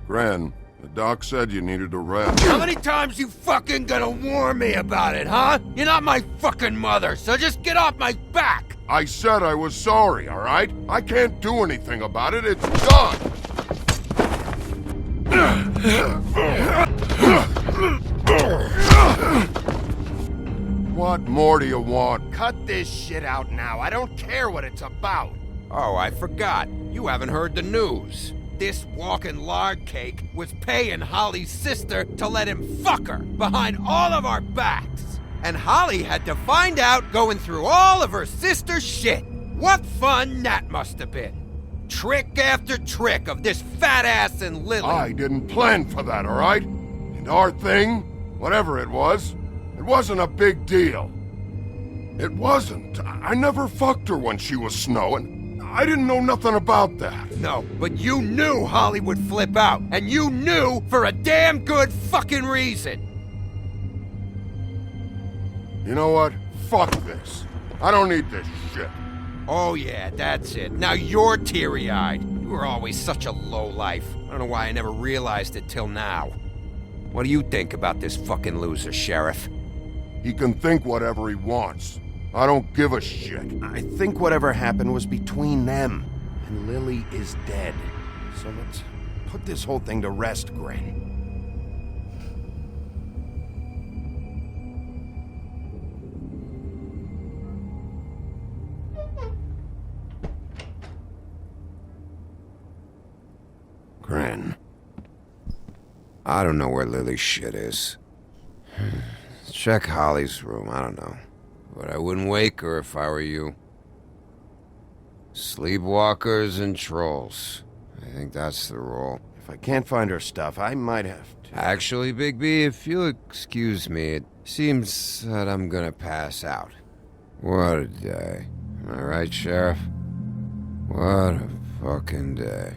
Gran, the doc said you needed a rest. How many times you fucking gonna warn me about it, huh? You're not my fucking mother, so just get off my back! I said I was sorry, all right? I can't do anything about it. It's done! What more do you want? Cut this shit out now. I don't care what it's about. Oh, I forgot. You haven't heard the news. This walking lard cake was paying Holly's sister to let him fuck her behind all of our backs. And Holly had to find out going through all of her sister's shit. What fun that must have been. Trick after trick of this fat ass and Lily. I didn't plan for that, all right? And our thing, whatever it wasn't a big deal. It wasn't. I never fucked her when she was snowing. I didn't know nothing about that. No, but you knew Holly would flip out. And you knew for a damn good fucking reason. You know what? Fuck this. I don't need this shit. Oh yeah, that's it. Now you're teary-eyed. You were always such a lowlife. I don't know why I never realized it till now. What do you think about this fucking loser, Sheriff? He can think whatever he wants. I don't give a shit. I think whatever happened was between them. And Lily is dead. So let's put this whole thing to rest, Gren. Gren. I don't know where Lily's shit is. Check Holly's room, I don't know. But I wouldn't wake her if I were you. Sleepwalkers and trolls. I think that's the rule. If I can't find her stuff, I might have to... Actually, Big B, if you'll excuse me, it seems that I'm gonna pass out. What a day. Am I right, Sheriff? What a fucking day.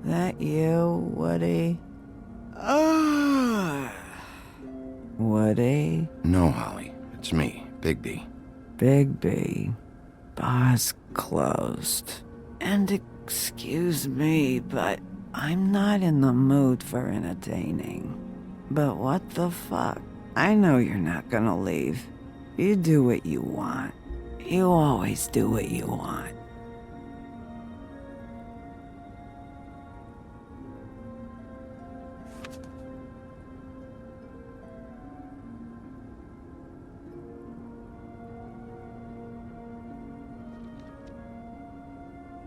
That you, Woody? Woody? No, Holly. It's me, Bigby. Bigby. Bar's closed. And excuse me, but I'm not in the mood for entertaining. But what the fuck? I know you're not gonna leave. You do what you want. You always do what you want.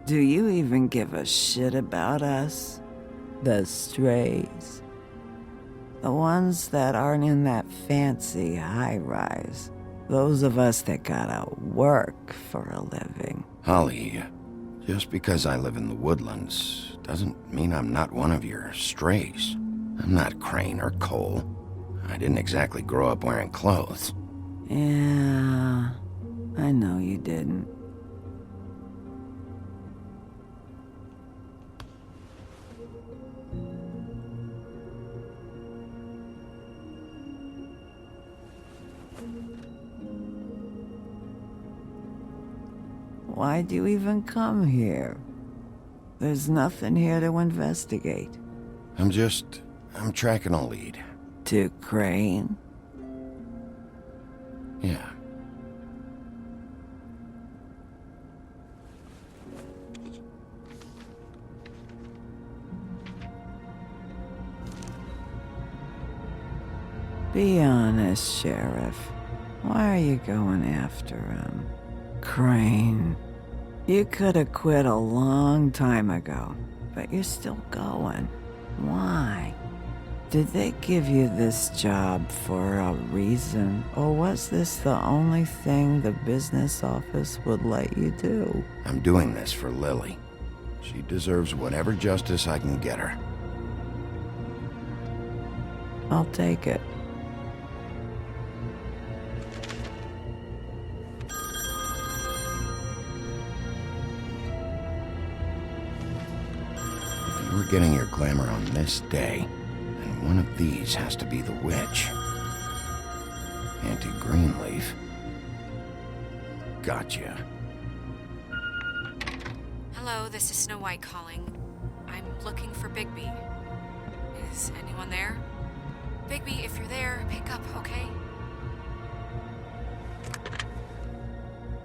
Do you even give a shit about us? The strays? The ones that aren't in that fancy high-rise. Those of us that gotta work for a living. Holly, just because I live in the woodlands doesn't mean I'm not one of your strays. I'm not Crane or Cole. I didn't exactly grow up wearing clothes. Yeah, I know you didn't. Why'd you even come here? There's nothing here to investigate. I'm tracking a lead. To Crane? Yeah. Be honest, Sheriff. Why are you going after him? Crane. You could have quit a long time ago, but you're still going. Why? Did they give you this job for a reason, or was this the only thing the business office would let you do? I'm doing this for Lily. She deserves whatever justice I can get her. I'll take it. If you were getting your glamour on this day, then one of these has to be the witch. Auntie Greenleaf. Gotcha. Hello, this is Snow White calling. I'm looking for Bigby. Is anyone there? Bigby, if you're there, pick up, okay?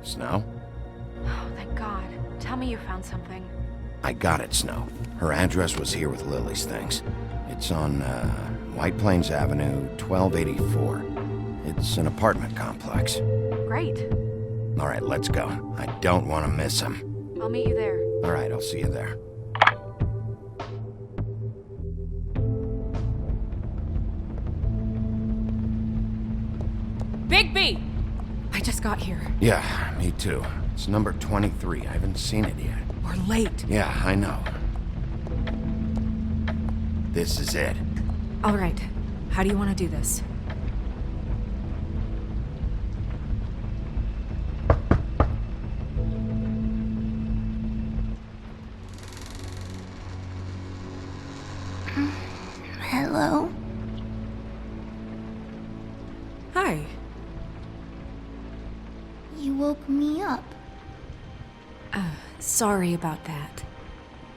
Snow? Oh, thank God. Tell me you found something. I got it, Snow. Her address was here with Lily's things. It's on, White Plains Avenue, 1284. It's an apartment complex. Great. All right, let's go. I don't want to miss him. I'll meet you there. All right, I'll see you there. Bigby! I just got here. Yeah, me too. It's number 23. I haven't seen it yet. We're late. Yeah, I know. This is it. All right. How do you want to do this? Hello? Hi. You woke me up. Sorry about that.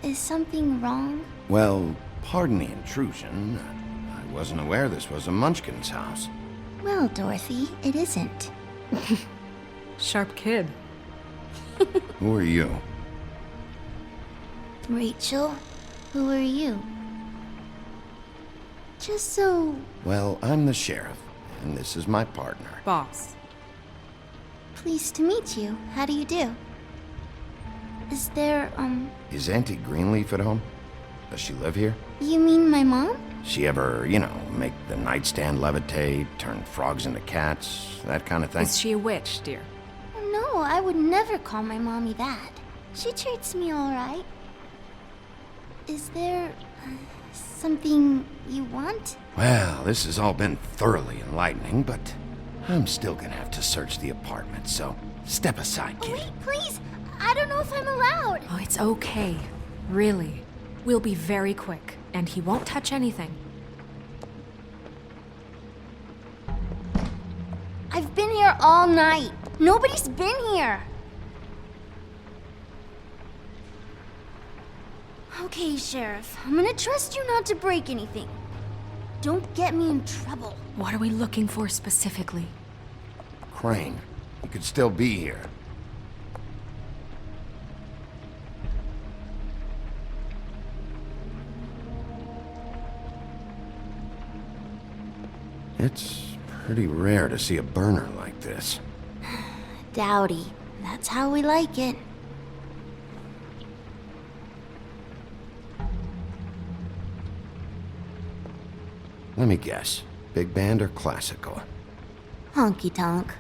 Is something wrong? Well, pardon the intrusion. I wasn't aware this was a Munchkin's house. Well, Dorothy, it isn't. Sharp kid. Who are you? Rachel, who are you? Just so... Well, I'm the sheriff, and this is my partner. Boss. Pleased to meet you. How do you do? Is there, Is Auntie Greenleaf at home? Does she live here? You mean my mom? She ever, make the nightstand levitate, turn frogs into cats, that kind of thing? Is she a witch, dear? No, I would never call my mommy that. She treats me all right. Is there something you want? Well, this has all been thoroughly enlightening, but I'm still gonna have to search the apartment, so step aside, kid. Wait, please! I don't know if I'm allowed! Oh, it's okay. Really. We'll be very quick, and he won't touch anything. I've been here all night. Nobody's been here. Okay, Sheriff. I'm gonna trust you not to break anything. Don't get me in trouble. What are we looking for specifically? Crane. He could still be here. It's pretty rare to see a burner like this. Dowdy. That's how we like it. Let me guess. Big band or classical? Honky tonk.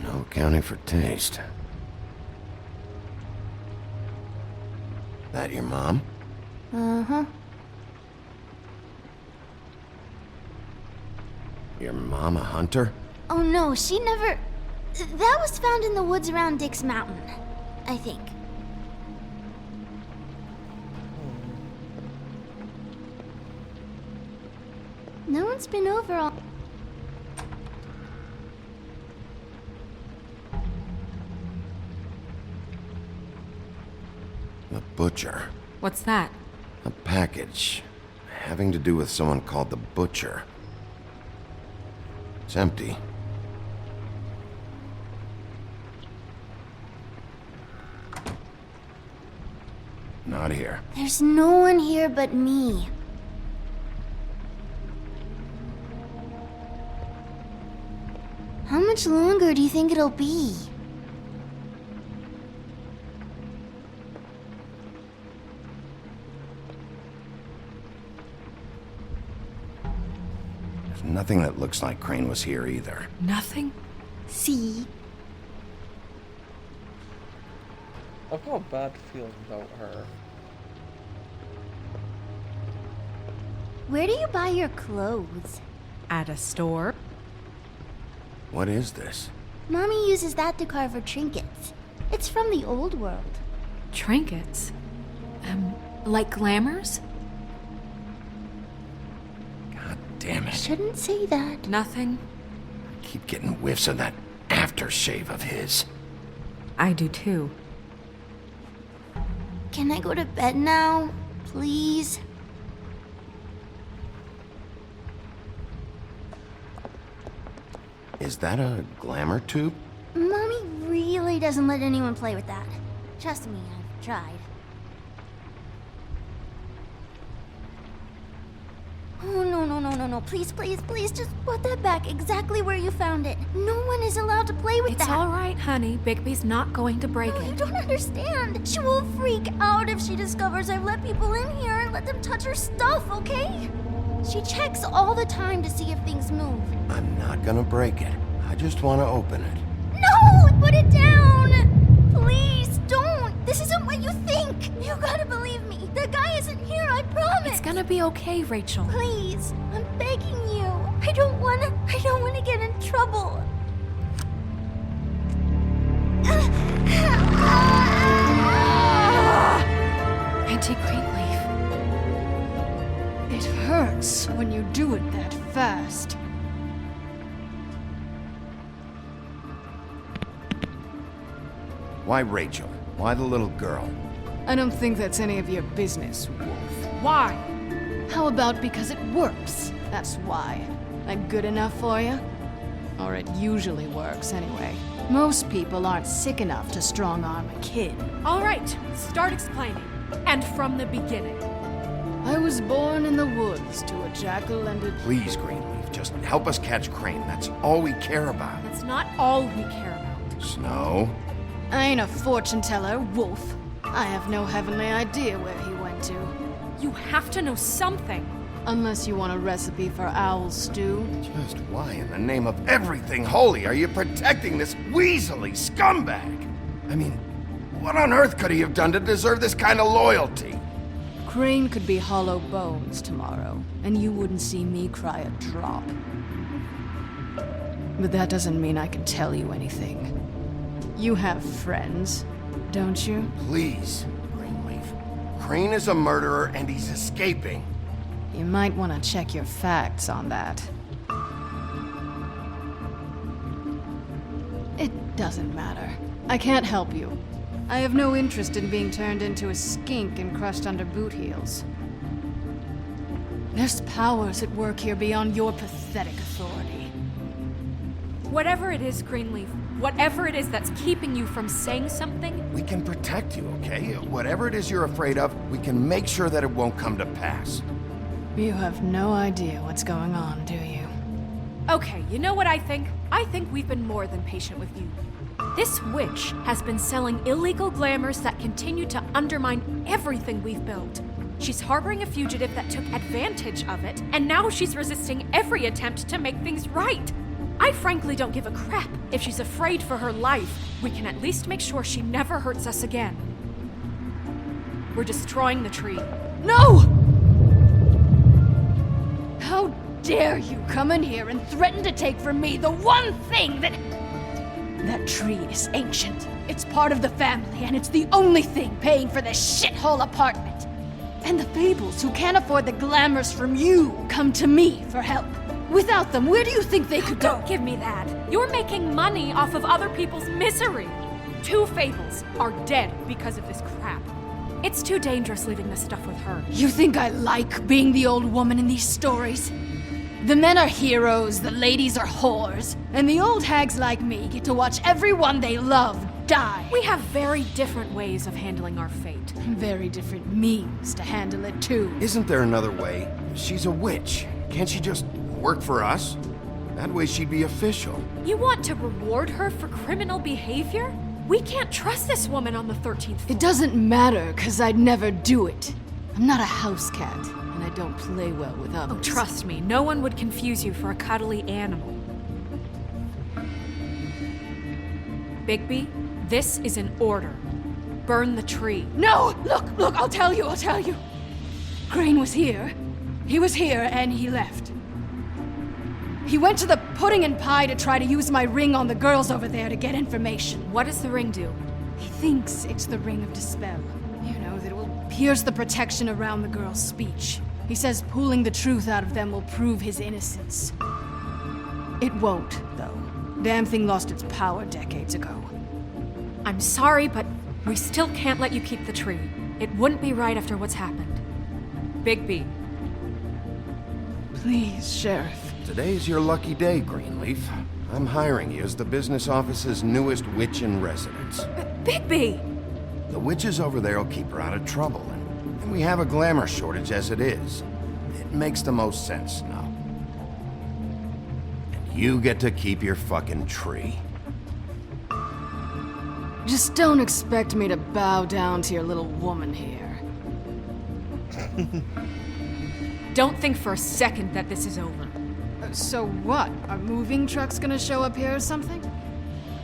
No accounting for taste. That your mom? Uh-huh. Your mom a hunter? Oh no, she never... That was found in the woods around Dick's Mountain, I think. No one's been over all... The Butcher. What's that? A package. Having to do with someone called the Butcher. It's empty. Not here. There's no one here but me. How much longer do you think it'll be? There's nothing that looks like Crane was here either. Nothing? See? I've got a bad feeling about her. Where do you buy your clothes? At a store. What is this? Mommy uses that to carve her trinkets. It's from the old world. Trinkets? Like glamours? God damn it. Shouldn't say that. Nothing. I keep getting whiffs of that aftershave of his. I do too. Can I go to bed now? Please? Is that a glamour tube? Mommy really doesn't let anyone play with that. Trust me, I've tried. Oh, no. Please, just put that back exactly where you found it. No one is allowed to play with that. It's all right, honey. Bigby's not going to break it. You don't understand. She will freak out if she discovers I've let people in here and let them touch her stuff, okay? She checks all the time to see if things move. I'm not gonna break it. I just want to open it. No! Put it down! Please, don't! This isn't what you think! You gotta believe me. The guy isn't here, I promise! It's gonna be okay, Rachel. Please, I'm begging you. I don't wanna get in trouble. Auntie Greenleaf. It hurts when you do it that fast. Why Rachel? Why the little girl? I don't think that's any of your business, Wolf. Why? How about because it works? That's why. That good enough for you? Or it usually works anyway. Most people aren't sick enough to strong-arm a kid. All right, start explaining. And from the beginning. I was born in the woods to a jackal and a... Please, Greenleaf, just help us catch Crane. That's all we care about. That's not all we care about. Snow? I ain't a fortune teller, Wolf. I have no heavenly idea where he went to. You have to know something. Unless you want a recipe for owl stew. Just why in the name of everything holy are you protecting this weaselly scumbag? I mean, what on earth could he have done to deserve this kind of loyalty? Crane could be hollow bones tomorrow, and you wouldn't see me cry a drop. But that doesn't mean I can tell you anything. You have friends, don't you? Please, Greenleaf. Crane is a murderer and he's escaping. You might want to check your facts on that. It doesn't matter. I can't help you. I have no interest in being turned into a skink and crushed under boot heels. There's powers at work here beyond your pathetic authority. Whatever it is, Greenleaf, whatever it is that's keeping you from saying something... We can protect you, okay? Whatever it is you're afraid of, we can make sure that it won't come to pass. You have no idea what's going on, do you? Okay, you know what I think? I think we've been more than patient with you. This witch has been selling illegal glamours that continue to undermine everything we've built. She's harboring a fugitive that took advantage of it, and now she's resisting every attempt to make things right. I frankly don't give a crap. If she's afraid for her life, we can at least make sure she never hurts us again. We're destroying the tree. No! How dare you come in here and threaten to take from me the one thing that... That tree is ancient. It's part of the family, and it's the only thing paying for this shithole apartment. And the Fables, who can't afford the glamours from you, come to me for help. Without them, where do you think they could go? Don't give me that. You're making money off of other people's misery. 2 Fables are dead because of this crap. It's too dangerous leaving this stuff with her. You think I like being the old woman in these stories? The men are heroes, the ladies are whores, and the old hags like me get to watch everyone they love die. We have very different ways of handling our fate. Very different means to handle it, too. Isn't there another way? She's a witch. Can't she just work for us? That way she'd be official. You want to reward her for criminal behavior? We can't trust this woman on the 13th floor. It doesn't matter, because I'd never do it. I'm not a house cat, and I don't play well with others. Oh, trust me, no one would confuse you for a cuddly animal. Bigby, this is an order. Burn the tree. No! Look, I'll tell you. Crane was here. He was here, and he left. He went to the pudding and pie to try to use my ring on the girls over there to get information. What does the ring do? He thinks it's the Ring of Dispel. You know, that it will pierce the protection around the girls' speech. He says pulling the truth out of them will prove his innocence. It won't, though. Damn thing lost its power decades ago. I'm sorry, but we still can't let you keep the tree. It wouldn't be right after what's happened. Bigby. Please, Sheriff. Today's your lucky day, Greenleaf. I'm hiring you as the business office's newest witch in residence. Bigby! The witches over there will keep her out of trouble, and we have a glamour shortage as it is. It makes the most sense now. And you get to keep your fucking tree. Just don't expect me to bow down to your little woman here. Don't think for a second that this is over. So what? Are moving trucks gonna show up here or something?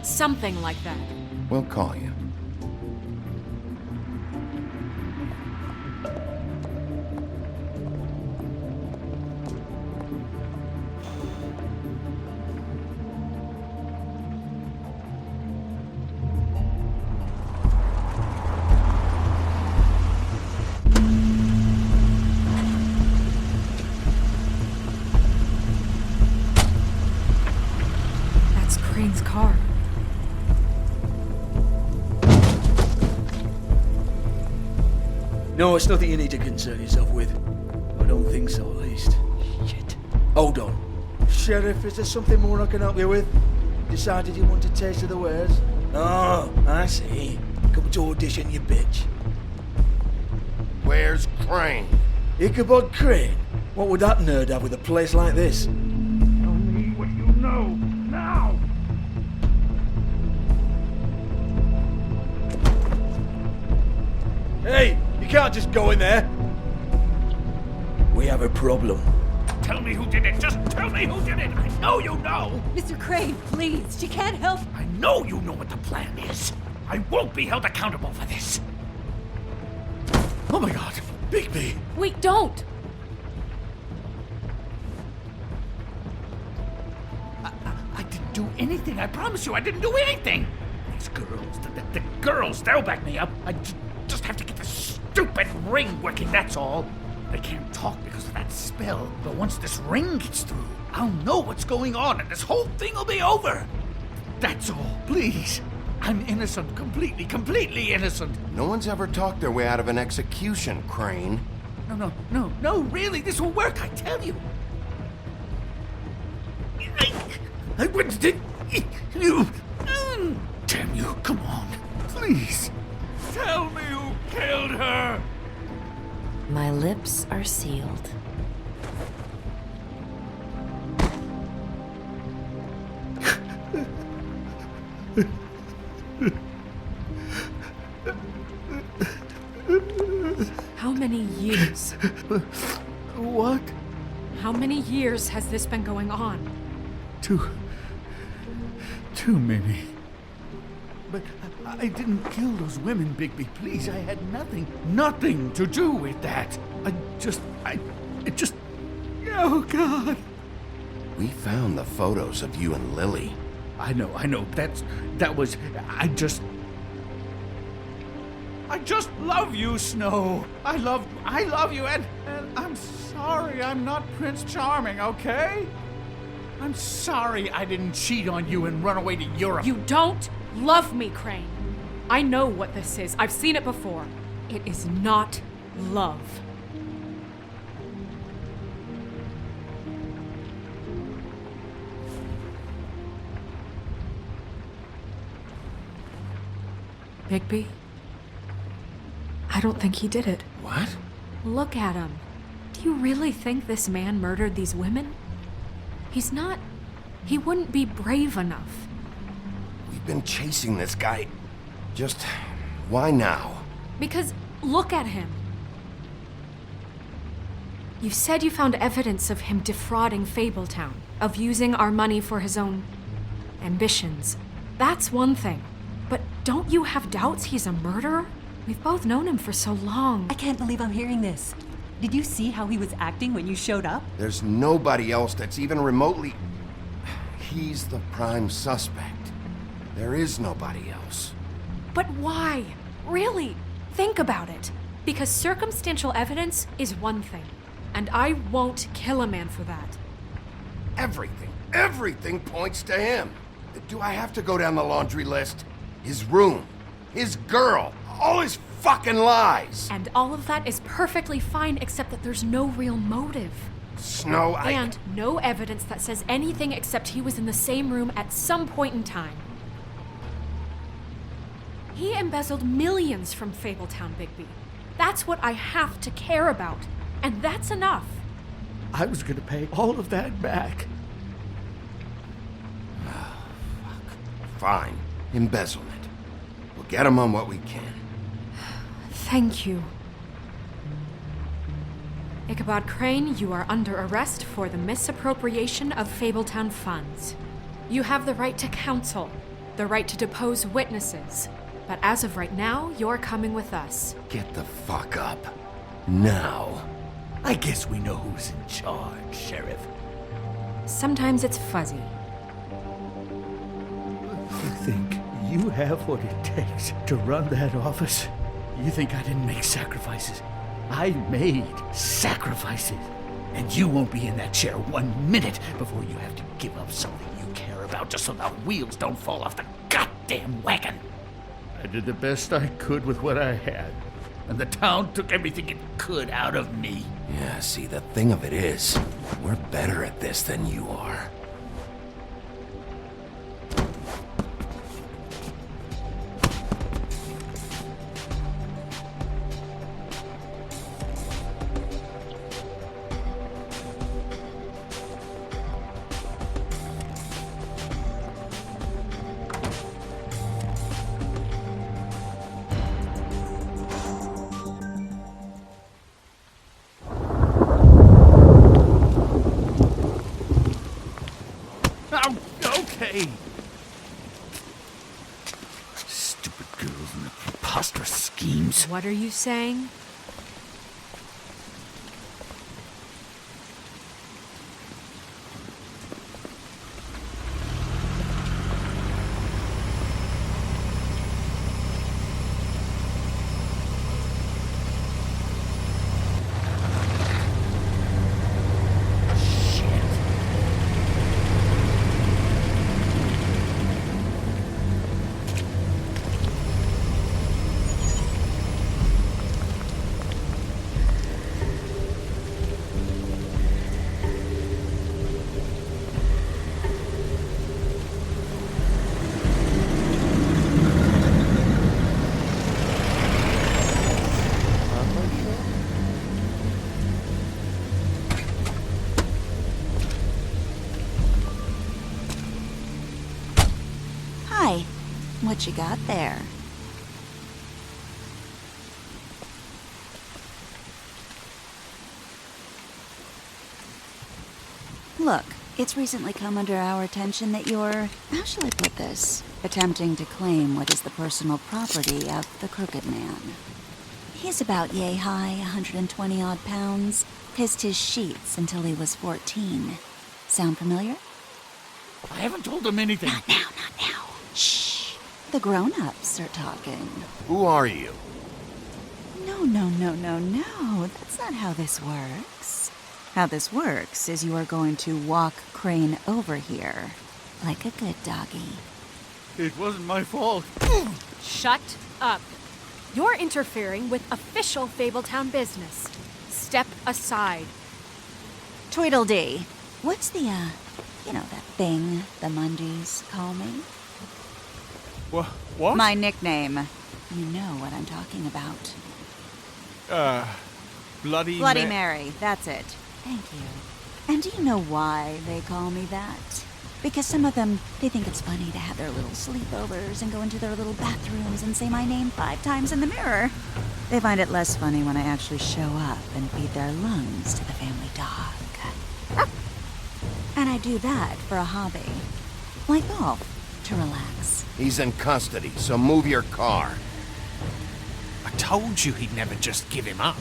Something like that. We'll call you. Crane's car. No, it's nothing you need to concern yourself with. I don't think so, at least. Shit. Hold on. Sheriff, is there something more I can help you with? Decided you want a taste of the wares? Oh, I see. Come to audition, you bitch. Where's Crane? Ichabod Crane? What would that nerd have with a place like this? Tell me what you know, now! Hey, you can't just go in there. We have a problem. Tell me who did it. Just tell me who did it. I know you know. Mr. Crane, please. She can't help. I know you know what the plan is. I won't be held accountable for this. Oh my god, Bigby. Wait, don't. I didn't do anything. I promise you, I didn't do anything. These girls, the girls, they'll back me up. I just have to get the stupid ring working, that's all. They can't talk because of that spell, but once this ring gets through, I'll know what's going on and this whole thing will be over. That's all, please. I'm innocent, completely innocent. No one's ever talked their way out of an execution, Crane. No, really, this will work, I tell you. I wouldn't did you. Damn you, come on, please. Tell me who killed her. My lips are sealed. How many years. What? How many years has this been going on? Too many. But I didn't kill those women, Bigby. Please, I had nothing to do with that. It just... Oh, God. We found the photos of you and Lily. I know. I just love you, Snow. I love you, and I'm sorry I'm not Prince Charming, okay? I'm sorry I didn't cheat on you and run away to Europe. You don't love me, Crane. I know what this is. I've seen it before. It is not love. Bigby? I don't think he did it. What? Look at him. Do you really think this man murdered these women? He's not... He wouldn't be brave enough. We've been chasing this guy. Just... why now? Because look at him. You said you found evidence of him defrauding Fabletown, of using our money for his own ambitions. That's one thing. But don't you have doubts he's a murderer? We've both known him for so long. I can't believe I'm hearing this. Did you see how he was acting when you showed up? There's nobody else that's even remotely... He's the prime suspect. There is nobody else. But why? Really? Think about it. Because circumstantial evidence is one thing, and I won't kill a man for that. Everything points to him. Do I have to go down the laundry list? His room, his girl, all his fucking lies. And all of that is perfectly fine, except that there's no real motive. Snow, And no evidence that says anything except he was in the same room at some point in time. He embezzled millions from Fabletown, Bigby. That's what I have to care about, and that's enough. I was gonna pay all of that back. Fine. Embezzlement. We'll get him on what we can. Thank you. Ichabod Crane, you are under arrest for the misappropriation of Fabletown funds. You have the right to counsel, the right to depose witnesses, but as of right now, you're coming with us. Get the fuck up. Now. I guess we know who's in charge, Sheriff. Sometimes it's fuzzy. You think you have what it takes to run that office? You think I didn't make sacrifices? I made sacrifices. And you won't be in that chair 1 minute before you have to give up something you care about just so the wheels don't fall off the goddamn wagon. I did the best I could with what I had. And the town took everything it could out of me. Yeah, see, the thing of it is, we're better at this than you are. Okay. Stupid girls and their preposterous schemes. What are you saying? What you got there? Look, it's recently come under our attention that you're, how shall I put this, attempting to claim what is the personal property of the Crooked Man. He's about yay high, 120 odd pounds, pissed his sheets until he was 14. Sound familiar? I haven't told him anything. Not now. Shh. The grown-ups are talking. Who are you? No. That's not how this works. How this works is you are going to walk Crane over here. Like a good doggy. It wasn't my fault. Shut up. You're interfering with official Fabletown business. Step aside. Tweedledee. What's the, that thing the Mundies call me? What? My nickname. You know what I'm talking about. Bloody Mary, that's it. Thank you. And do you know why they call me that? Because some of them, they think it's funny to have their little sleepovers and go into their little bathrooms and say my name 5 times in the mirror. They find it less funny when I actually show up and feed their lungs to the family dog. And I do that for a hobby. Like golf, to relax. He's in custody, so move your car. I told you he'd never just give him up.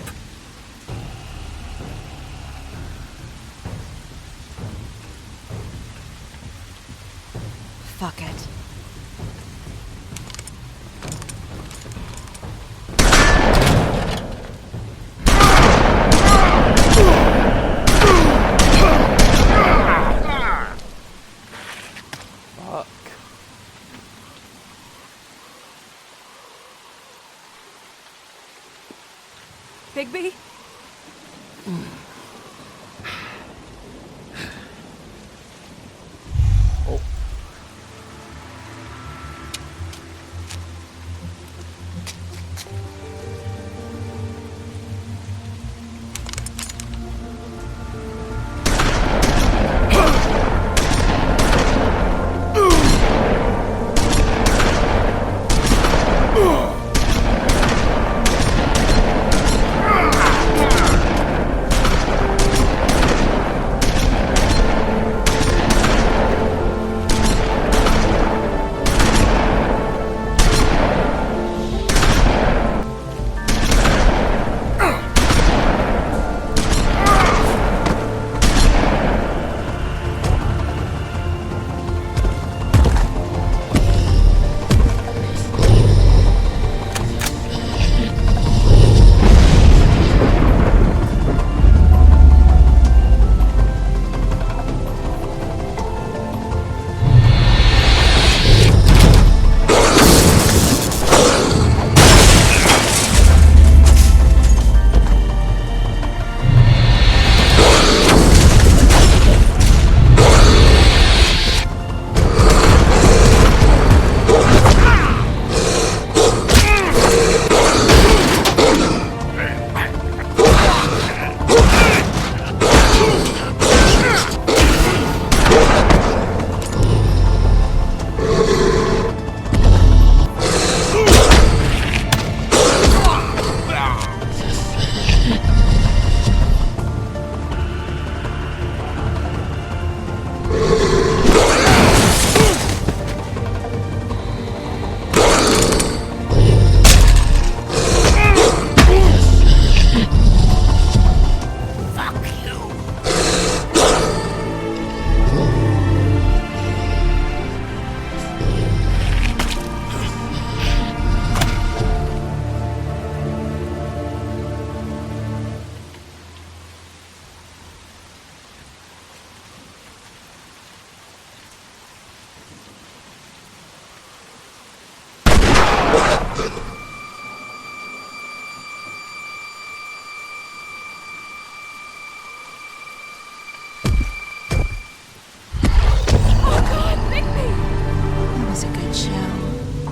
Fuck it. Fuck. Bigby? Oh.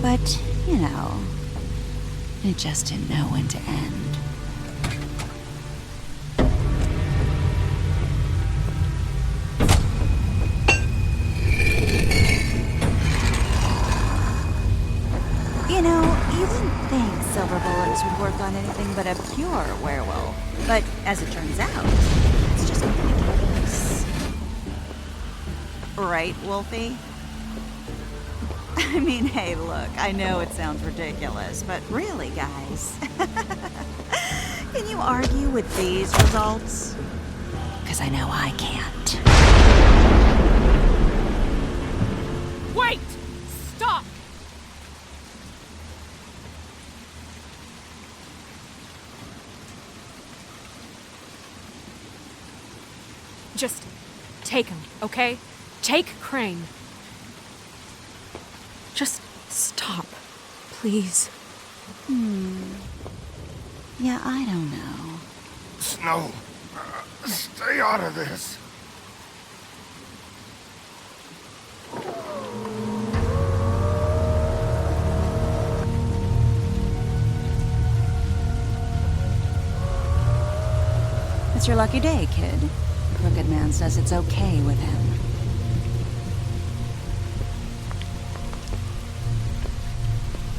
But, it just didn't know when to end. You wouldn't think silver bullets would work on anything but a pure werewolf. But as it turns out, it's just ridiculous. Right, Wolfie? I mean, hey, look, I know it sounds ridiculous, but really, guys, can you argue with these results? Because I know I can't. Wait! Stop! Just take him, okay? Take Crane. Just stop, please. Yeah, I don't know. Snow, stay out of this. It's your lucky day, kid. Crooked Man says it's okay with him.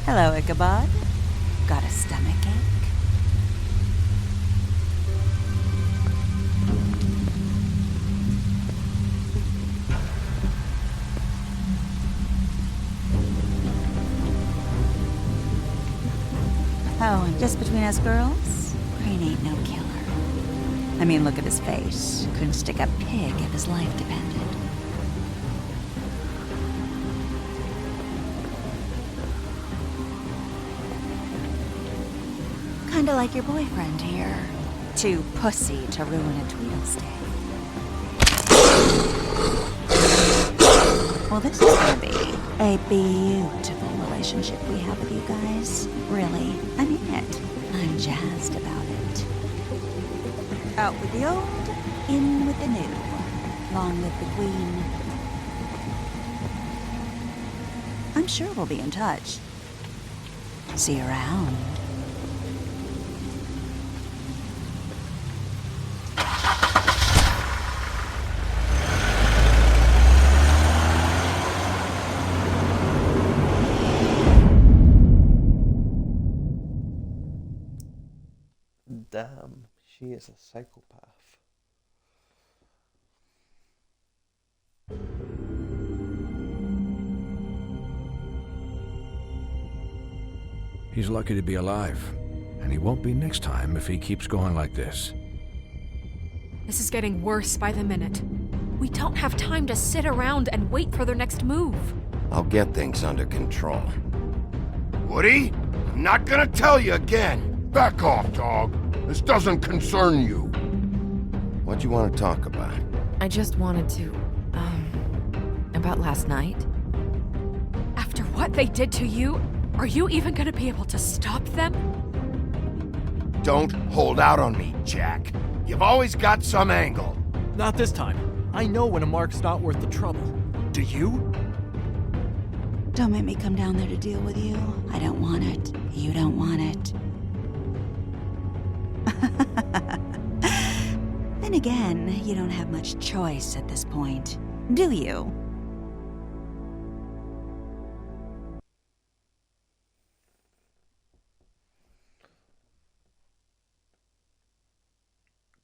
Hello, Ichabod. Got a stomachache? Oh, and just between us girls, Crane ain't no killer. I mean, look at his face. Couldn't stick a pig if his life depended. Kinda like your boyfriend here. Too pussy to ruin a Tweedle's day. Well, this is gonna be a beautiful relationship we have with you guys. Really, I mean it. I'm jazzed about it. Out with the old, in with the new. Long live the Queen. I'm sure we'll be in touch. See you around. Damn, she is a psychopath. He's lucky to be alive, and he won't be next time if he keeps going like this. This is getting worse by the minute. We don't have time to sit around and wait for their next move. I'll get things under control. Woody, I'm not gonna tell you again. Back off, dog. This doesn't concern you. What do you want to talk about? I just wanted to, about last night. After what they did to you, are you even gonna be able to stop them? Don't hold out on me, Jack. You've always got some angle. Not this time. I know when a mark's not worth the trouble. Do you? Don't make me come down there to deal with you. I don't want it. You don't want it. Then again, you don't have much choice at this point, do you?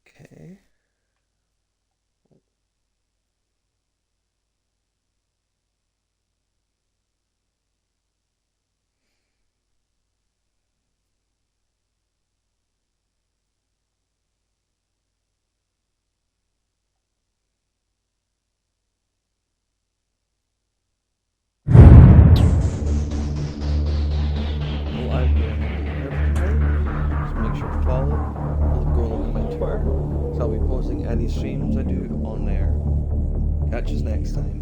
Okay. Any streams I do on there. Catch us next time.